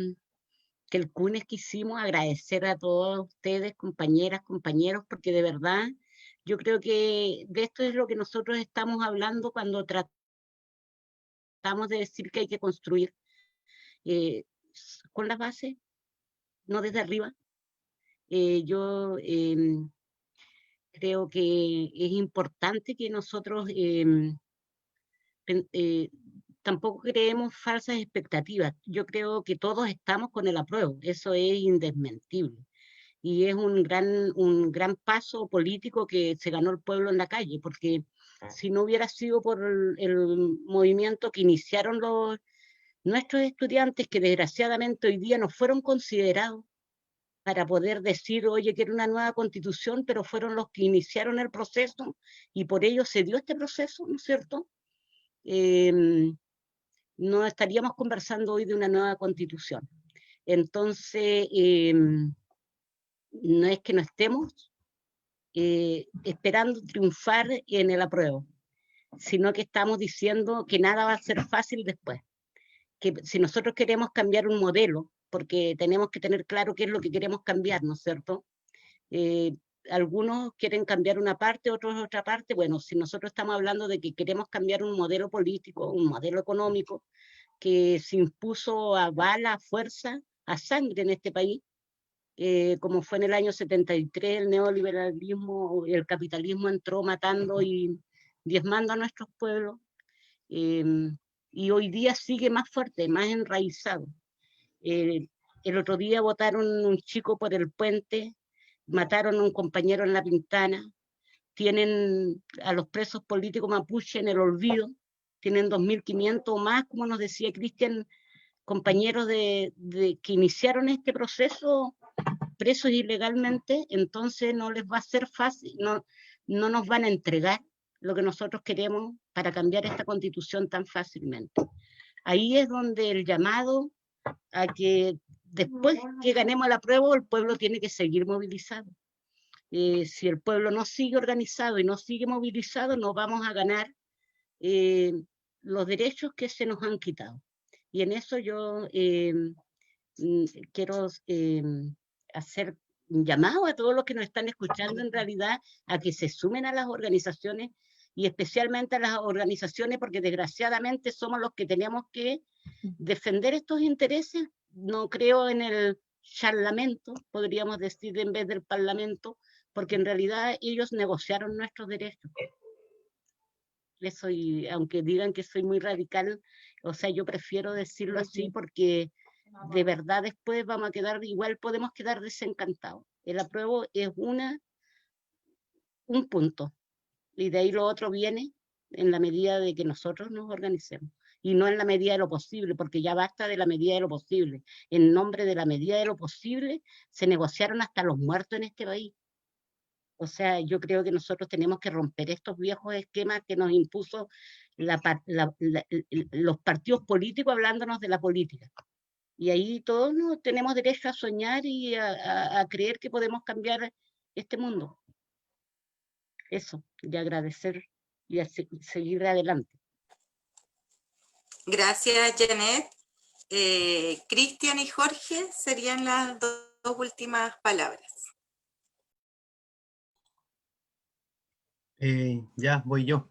que el CUNES que hicimos, agradecer a todos ustedes, compañeras, compañeros, porque de verdad yo creo que de esto es lo que nosotros estamos hablando cuando tratamos de decir que hay que construir con las bases, no desde arriba. Yo creo que es importante que nosotros tampoco creemos falsas expectativas. Yo creo que todos estamos con el apruebo, eso es indesmentible. Y es un gran paso político que se ganó el pueblo en la calle, porque si no hubiera sido por el movimiento que iniciaron nuestros estudiantes, que desgraciadamente hoy día no fueron considerados para poder decir, oye, quiero una nueva constitución, pero fueron los que iniciaron el proceso y por ello se dio este proceso, ¿no es cierto? No estaríamos conversando hoy de una nueva constitución. Entonces, no es que no estemos esperando triunfar en el apruebo, sino que estamos diciendo que nada va a ser fácil después. Que si nosotros queremos cambiar un modelo, porque tenemos que tener claro qué es lo que queremos cambiar, ¿no es cierto? Algunos quieren cambiar una parte, otros otra parte. Bueno, si nosotros estamos hablando de que queremos cambiar un modelo político, un modelo económico, que se impuso a bala, a fuerza, a sangre en este país, como fue en el año 73, el neoliberalismo, el capitalismo entró matando y diezmando a nuestros pueblos, y hoy día sigue más fuerte, más enraizado. El otro día botaron un chico por el puente, mataron a un compañero en La Pintana, tienen a los presos políticos mapuche en el olvido, tienen 2.500 o más, como nos decía Cristian, compañeros que iniciaron este proceso presos ilegalmente. Entonces no les va a ser fácil, no nos van a entregar lo que nosotros queremos para cambiar esta constitución tan fácilmente. Ahí es donde el llamado a que después que ganemos el apruebo, el pueblo tiene que seguir movilizado. Si el pueblo no sigue organizado y no sigue movilizado, no vamos a ganar los derechos que se nos han quitado. Y en eso yo quiero hacer un llamado a todos los que nos están escuchando, en realidad, a que se sumen a las organizaciones, y especialmente a las organizaciones, porque desgraciadamente somos los que tenemos que defender estos intereses. No creo en el charlamento, podríamos decir, en vez del parlamento, porque en realidad ellos negociaron nuestros derechos. Eso, y aunque digan que soy muy radical, o sea, yo prefiero decirlo así, porque de verdad después vamos a quedar, igual podemos quedar desencantados. El apruebo es un punto, y de ahí lo otro viene en la medida de que nosotros nos organicemos, y no en la medida de lo posible, porque ya basta de la medida de lo posible. En nombre de la medida de lo posible se negociaron hasta los muertos en este país. O sea, yo creo que nosotros tenemos que romper estos viejos esquemas que nos impuso los partidos políticos hablándonos de la política. Y ahí todos tenemos derecho a soñar y a creer que podemos cambiar este mundo. Eso, y agradecer y a seguir adelante. Gracias, Janet. Cristian y Jorge serían las dos últimas palabras. Ya, voy yo.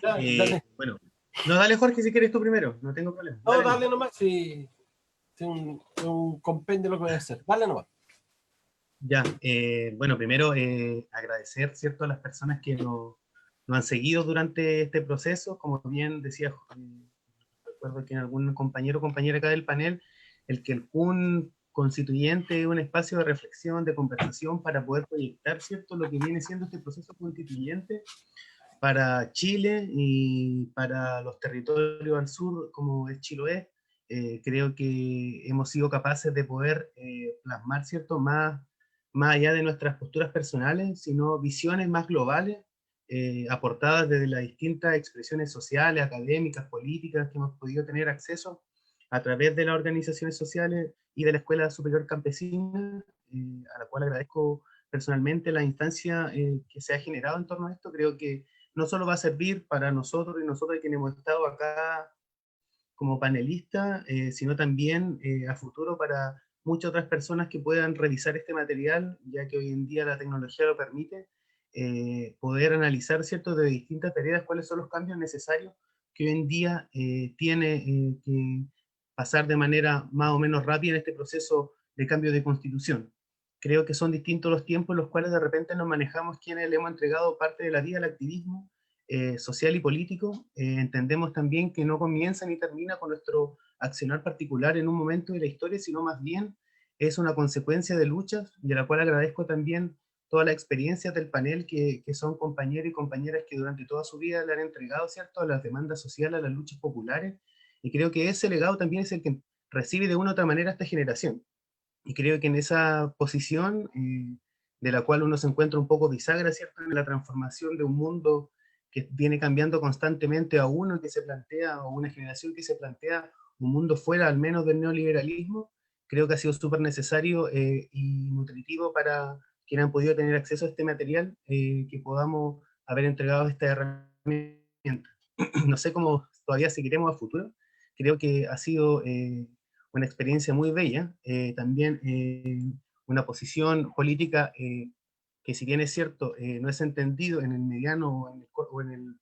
Ya, dale. Bueno, no, dale Jorge si quieres tú primero, no tengo problema. No, dale nomás, si un compendio lo que voy a hacer. Dale nomás. Ya, bueno, primero agradecer, ¿cierto?, a las personas que nos han seguido durante este proceso. Como bien decía, recuerdo que en algún compañero o compañera acá del panel, el que el CUN constituyente es un espacio de reflexión, de conversación para poder proyectar, ¿cierto?, lo que viene siendo este proceso constituyente para Chile y para los territorios al sur, como es Chiloé. Creo que hemos sido capaces de poder plasmar, ¿cierto?, más allá de nuestras posturas personales, sino visiones más globales, aportadas desde las distintas expresiones sociales, académicas, políticas que hemos podido tener acceso a través de las organizaciones sociales y de la Escuela Superior Campesina, a la cual agradezco personalmente la instancia que se ha generado en torno a esto. Creo que no solo va a servir para nosotros y nosotros quienes hemos estado acá como panelistas, sino también a futuro para muchas otras personas que puedan revisar este material, ya que hoy en día la tecnología lo permite, poder analizar, ¿cierto?, de distintas tareas cuáles son los cambios necesarios que hoy en día tiene que pasar de manera más o menos rápida en este proceso de cambio de constitución. Creo que son distintos los tiempos en los cuales de repente nos manejamos quienes le hemos entregado parte de la vida al activismo social y político. Entendemos también que no comienza ni termina con nuestro accionar particular en un momento de la historia, sino más bien es una consecuencia de luchas, de la cual agradezco también todas las experiencias del panel, que son compañeros y compañeras que durante toda su vida le han entregado, ¿cierto?, a las demandas sociales, a las luchas populares, y creo que ese legado también es el que recibe de una u otra manera esta generación. Y creo que en esa posición, de la cual uno se encuentra un poco bisagra, ¿cierto?, en la transformación de un mundo que viene cambiando constantemente, a uno que se plantea, o una generación que se plantea un mundo fuera al menos del neoliberalismo, creo que ha sido súper necesario y nutritivo para quienes han podido tener acceso a este material, que podamos haber entregado esta herramienta. No sé cómo todavía seguiremos a futuro. Creo que ha sido una experiencia muy bella, también una posición política que, si bien es cierto, no es entendido en el mediano o en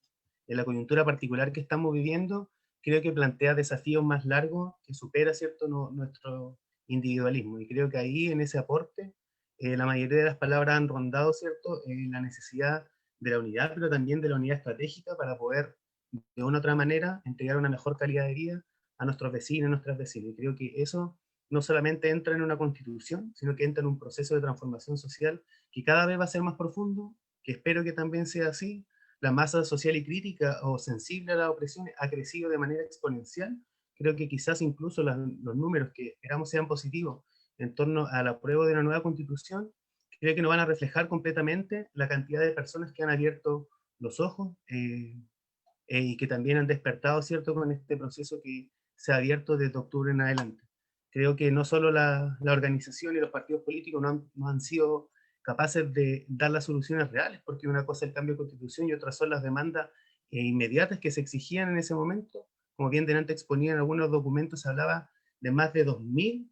la coyuntura particular que estamos viviendo, creo que plantea desafíos más largos que supera, ¿cierto?, nuestro individualismo. Y creo que ahí, en ese aporte, la mayoría de las palabras han rondado, ¿cierto?, la necesidad de la unidad, pero también de la unidad estratégica para poder, de una u otra manera, entregar una mejor calidad de vida a nuestros vecinos y nuestras vecinas. Y creo que eso no solamente entra en una constitución, sino que entra en un proceso de transformación social que cada vez va a ser más profundo, que espero que también sea así. La masa social y crítica o sensible a la opresión ha crecido de manera exponencial. Creo que quizás incluso los números que esperamos sean positivos en torno al apruebo de una nueva constitución, creo que nos van a reflejar completamente la cantidad de personas que han abierto los ojos y que también han despertado, ¿cierto?, con este proceso que se ha abierto desde octubre en adelante. Creo que no solo la organización y los partidos políticos no han sido capaces de dar las soluciones reales, porque una cosa es el cambio de constitución y otra son las demandas inmediatas que se exigían en ese momento. Como bien delante exponía en algunos documentos, se hablaba de más de 2000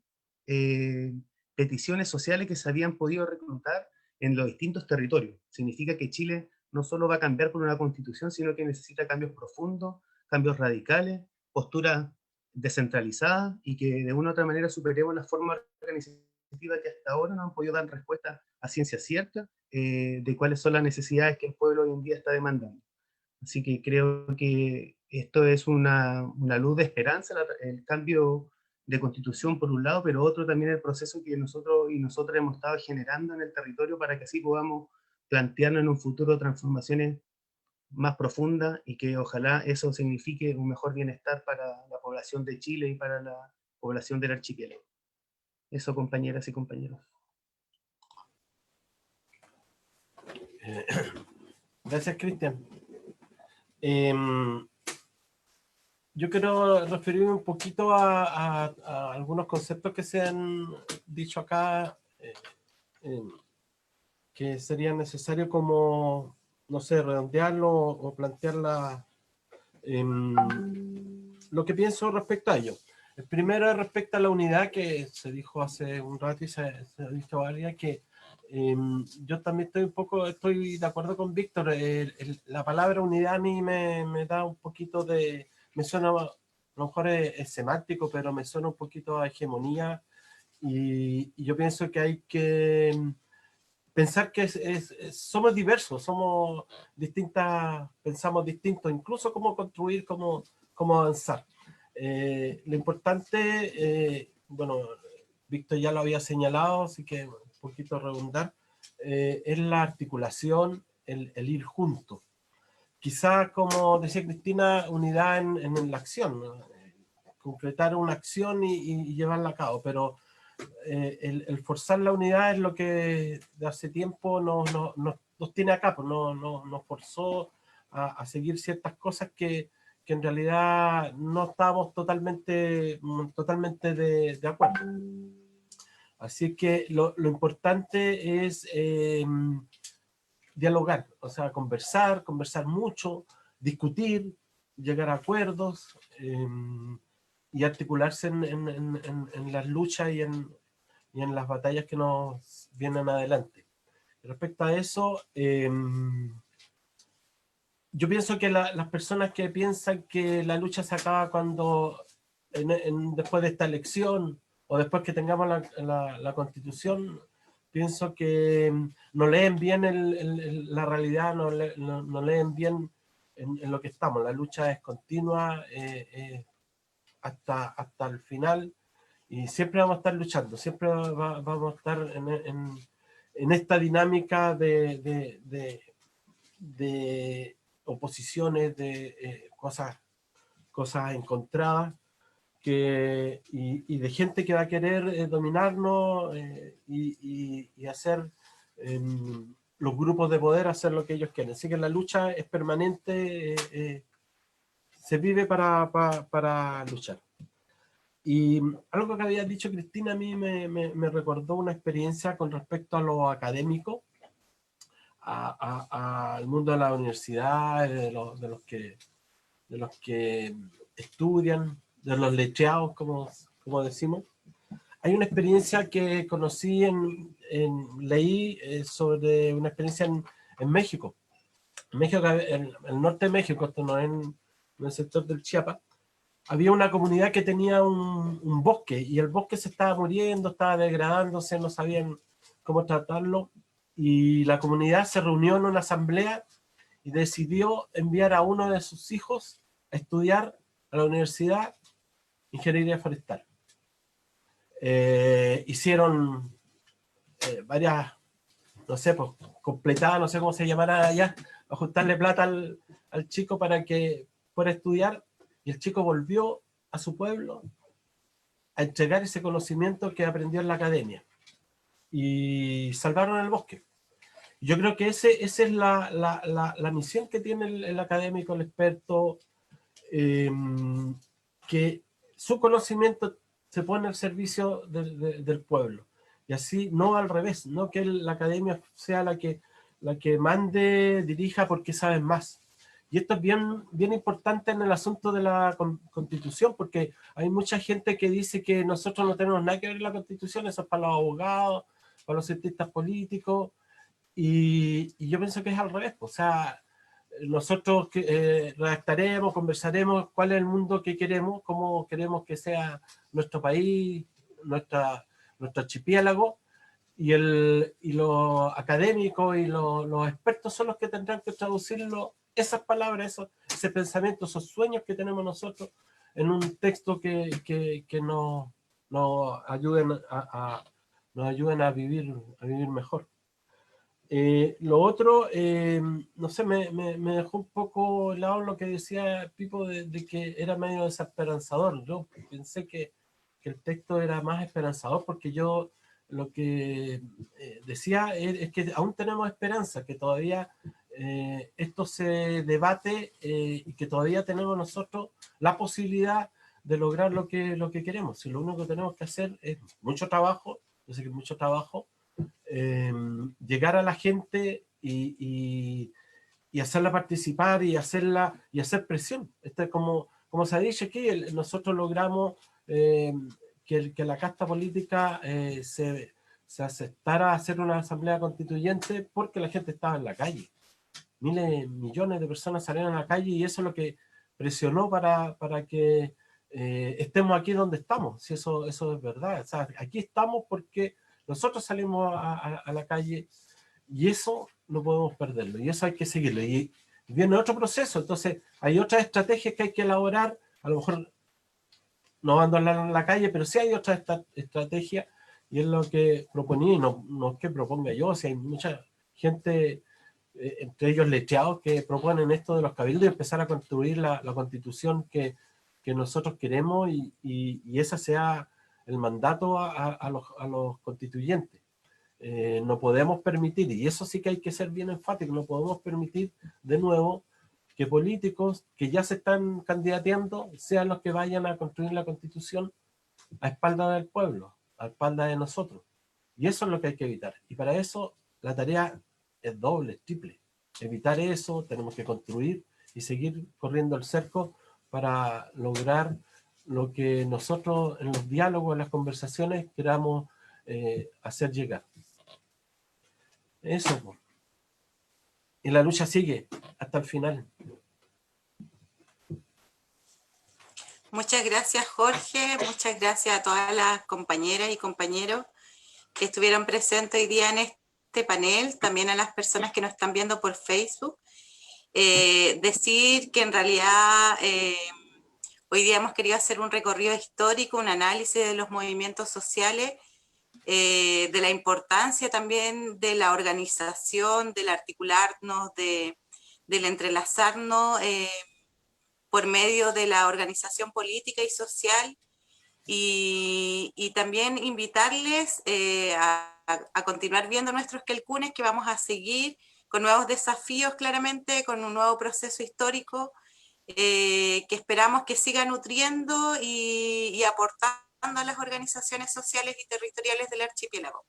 peticiones sociales que se habían podido reclutar en los distintos territorios. Significa que Chile no solo va a cambiar por una constitución, sino que necesita cambios profundos, cambios radicales, posturas descentralizadas, y que de una u otra manera superemos las formas organizativas que hasta ahora no han podido dar respuesta a ciencia cierta de cuáles son las necesidades que el pueblo hoy en día está demandando. Así que creo que esto es una luz de esperanza, el cambio de constitución por un lado, pero otro también el proceso que nosotros y nosotras hemos estado generando en el territorio para que así podamos plantearnos en un futuro transformaciones más profundas y que ojalá eso signifique un mejor bienestar para la población de Chile y para la población del archipiélago. Eso, compañeras y compañeros. Gracias, Cristian. Yo quiero referirme un poquito a algunos conceptos que se han dicho acá, que sería necesario como, no sé, redondearlo o plantearla, lo que pienso respecto a ello. El primero es respecto a la unidad, que se dijo hace un rato y se ha dicho varias, que Yo también estoy de acuerdo con Víctor. La palabra unidad a mí me da un poquito de, me suena, a lo mejor es semántico, pero me suena un poquito a hegemonía, y yo pienso que hay que pensar que somos diversos, somos distintas, pensamos distintos, incluso cómo construir, cómo avanzar. Lo importante, bueno, Víctor ya lo había señalado, así que un poquito redundar, es la articulación, el ir juntos. Quizás, como decía Cristina, unidad en la acción, ¿no? Concretar una acción y llevarla a cabo, pero el forzar la unidad es lo que de hace tiempo nos tiene acá, pues nos forzó a seguir ciertas cosas que en realidad no estábamos totalmente de acuerdo. Así que lo importante es dialogar, o sea, conversar mucho, discutir, llegar a acuerdos, y articularse en las luchas y en las batallas que nos vienen adelante. Respecto a eso, yo pienso que las personas que piensan que la lucha se acaba después de esta elección, o después que tengamos la Constitución, pienso que no leen bien la realidad, no leen bien en lo que estamos. La lucha es continua, hasta el final, y siempre vamos a estar luchando, siempre vamos a estar en esta dinámica de oposiciones, de cosas encontradas, y de gente que va a querer dominarnos, y hacer los grupos de poder hacer lo que ellos quieren. Así que la lucha es permanente, se vive para luchar. Y algo que había dicho Cristina a mí me recordó una experiencia con respecto a lo académico, al mundo de la universidad, de los que estudian, de los letrados, como decimos. Hay una experiencia que conocí, leí sobre una experiencia en México. En México, en el norte de México, esto no es en el sector del Chiapas, había una comunidad que tenía un bosque, y el bosque se estaba muriendo, estaba degradándose, no sabían cómo tratarlo, y la comunidad se reunió en una asamblea y decidió enviar a uno de sus hijos a estudiar a la universidad ingeniería forestal. Hicieron varias, no sé, pues, completadas, no sé cómo se llamará allá, ajustarle plata al chico para que fuera a estudiar, y el chico volvió a su pueblo a entregar ese conocimiento que aprendió en la academia, y salvaron el bosque. Yo creo que esa es la misión que tiene el académico, el experto, que su conocimiento se pone al servicio del pueblo, y así, no al revés, no que la academia sea la que mande, dirija porque saben más. Y esto es bien importante en el asunto de la Constitución, porque hay mucha gente que dice que nosotros no tenemos nada que ver en la Constitución, eso es para los abogados, para los cientistas políticos, y yo pienso que es al revés. O sea, nosotros redactaremos, conversaremos cuál es el mundo que queremos, cómo queremos que sea nuestro país, nuestro archipiélago, y los académicos y los expertos son los que tendrán que traducirlo, esas palabras, ese pensamiento, esos sueños que tenemos nosotros, en un texto que nos ayuden a vivir mejor. Lo otro, no sé, me dejó un poco helado lo que decía Pipo de que era medio desesperanzador. Yo pensé que el texto era más esperanzador, porque yo lo que decía es que aún tenemos esperanza, que todavía esto se debate, y que todavía tenemos nosotros la posibilidad de lograr lo que queremos. Y lo único que tenemos que hacer es mucho trabajo, yo sé que es mucho trabajo, llegar a la gente y hacerla participar, y hacer presión. Como se ha dicho aquí, nosotros logramos que la casta política se se aceptara hacer una asamblea constituyente porque la gente estaba en la calle. Millones de personas salieron a la calle y eso es lo que presionó para que estemos aquí donde estamos. Si eso es verdad. O sea, aquí estamos porque nosotros salimos a la calle y eso no podemos perderlo y eso hay que seguirlo. Y viene otro proceso, entonces hay otras estrategias que hay que elaborar, a lo mejor no van a andar en la calle, pero sí hay otra estrategia y es lo que proponía, y no es que proponga yo, si hay mucha gente, entre ellos letrados, que proponen esto de los cabildos y empezar a construir la constitución que nosotros queremos y ese sea el mandato a los constituyentes. No podemos permitir, y eso sí que hay que ser bien enfático, no podemos permitir de nuevo que políticos que ya se están candidateando sean los que vayan a construir la constitución a espalda del pueblo, a espalda de nosotros. Y eso es lo que hay que evitar. Y para eso la tarea es doble, triple. Evitar eso, tenemos que construir y seguir corriendo el cerco para lograr lo que nosotros en los diálogos, en las conversaciones queramos hacer llegar. Eso. Y la lucha sigue hasta el final. Muchas gracias, Jorge. Muchas gracias a todas las compañeras y compañeros que estuvieron presentes hoy día en este panel, también a las personas que nos están viendo por Facebook. Decir que en realidad hoy día hemos querido hacer un recorrido histórico, un análisis de los movimientos sociales, de la importancia también de la organización, del articularnos, del entrelazarnos por medio de la organización política y social, y también invitarles a continuar viendo nuestros quelcunes, que vamos a seguir con nuevos desafíos, claramente, con un nuevo proceso histórico que esperamos que siga nutriendo y aportando a las organizaciones sociales y territoriales del archipiélago.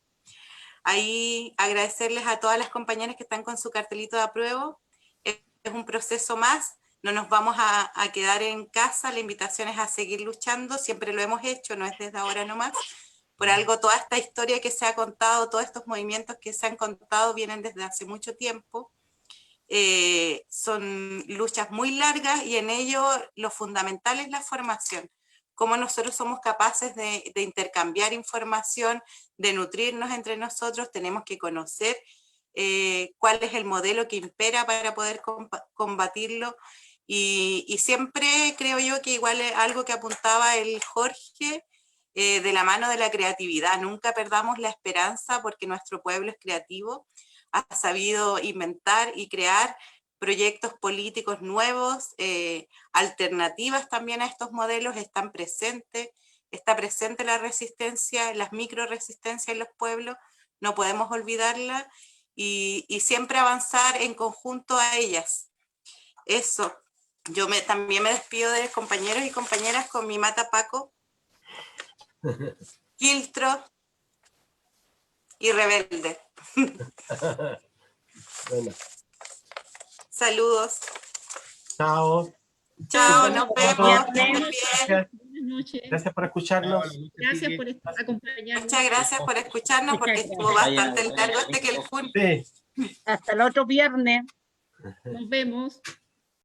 Ahí agradecerles a todas las compañeras que están con su cartelito de apruebo. Es un proceso más, no nos vamos a quedar en casa, la invitación es a seguir luchando, siempre lo hemos hecho, no es desde ahora nomás. Por algo toda esta historia que se ha contado, todos estos movimientos que se han contado vienen desde hace mucho tiempo. Son luchas muy largas y en ello lo fundamental es la formación. Cómo nosotros somos capaces de intercambiar información, de nutrirnos entre nosotros, tenemos que conocer cuál es el modelo que impera para poder combatirlo. Y siempre creo yo que igual es algo que apuntaba el Jorge, de la mano de la creatividad. Nunca perdamos la esperanza porque nuestro pueblo es creativo, ha sabido inventar y crear proyectos políticos nuevos, alternativas también a estos modelos están presentes, está presente la resistencia, las microresistencias en los pueblos, no podemos olvidarla y siempre avanzar en conjunto a ellas. Eso, yo también me despido de compañeros y compañeras con mi mata Paco, Quiltro y Rebelde. Bueno. Saludos. Chao. Chao, nos vemos. Gracias. Gracias por escucharnos. Gracias por acompañarnos. Muchas gracias por escucharnos porque estuvo bastante largo este quelcún. Sí. Hasta el otro viernes. Nos vemos.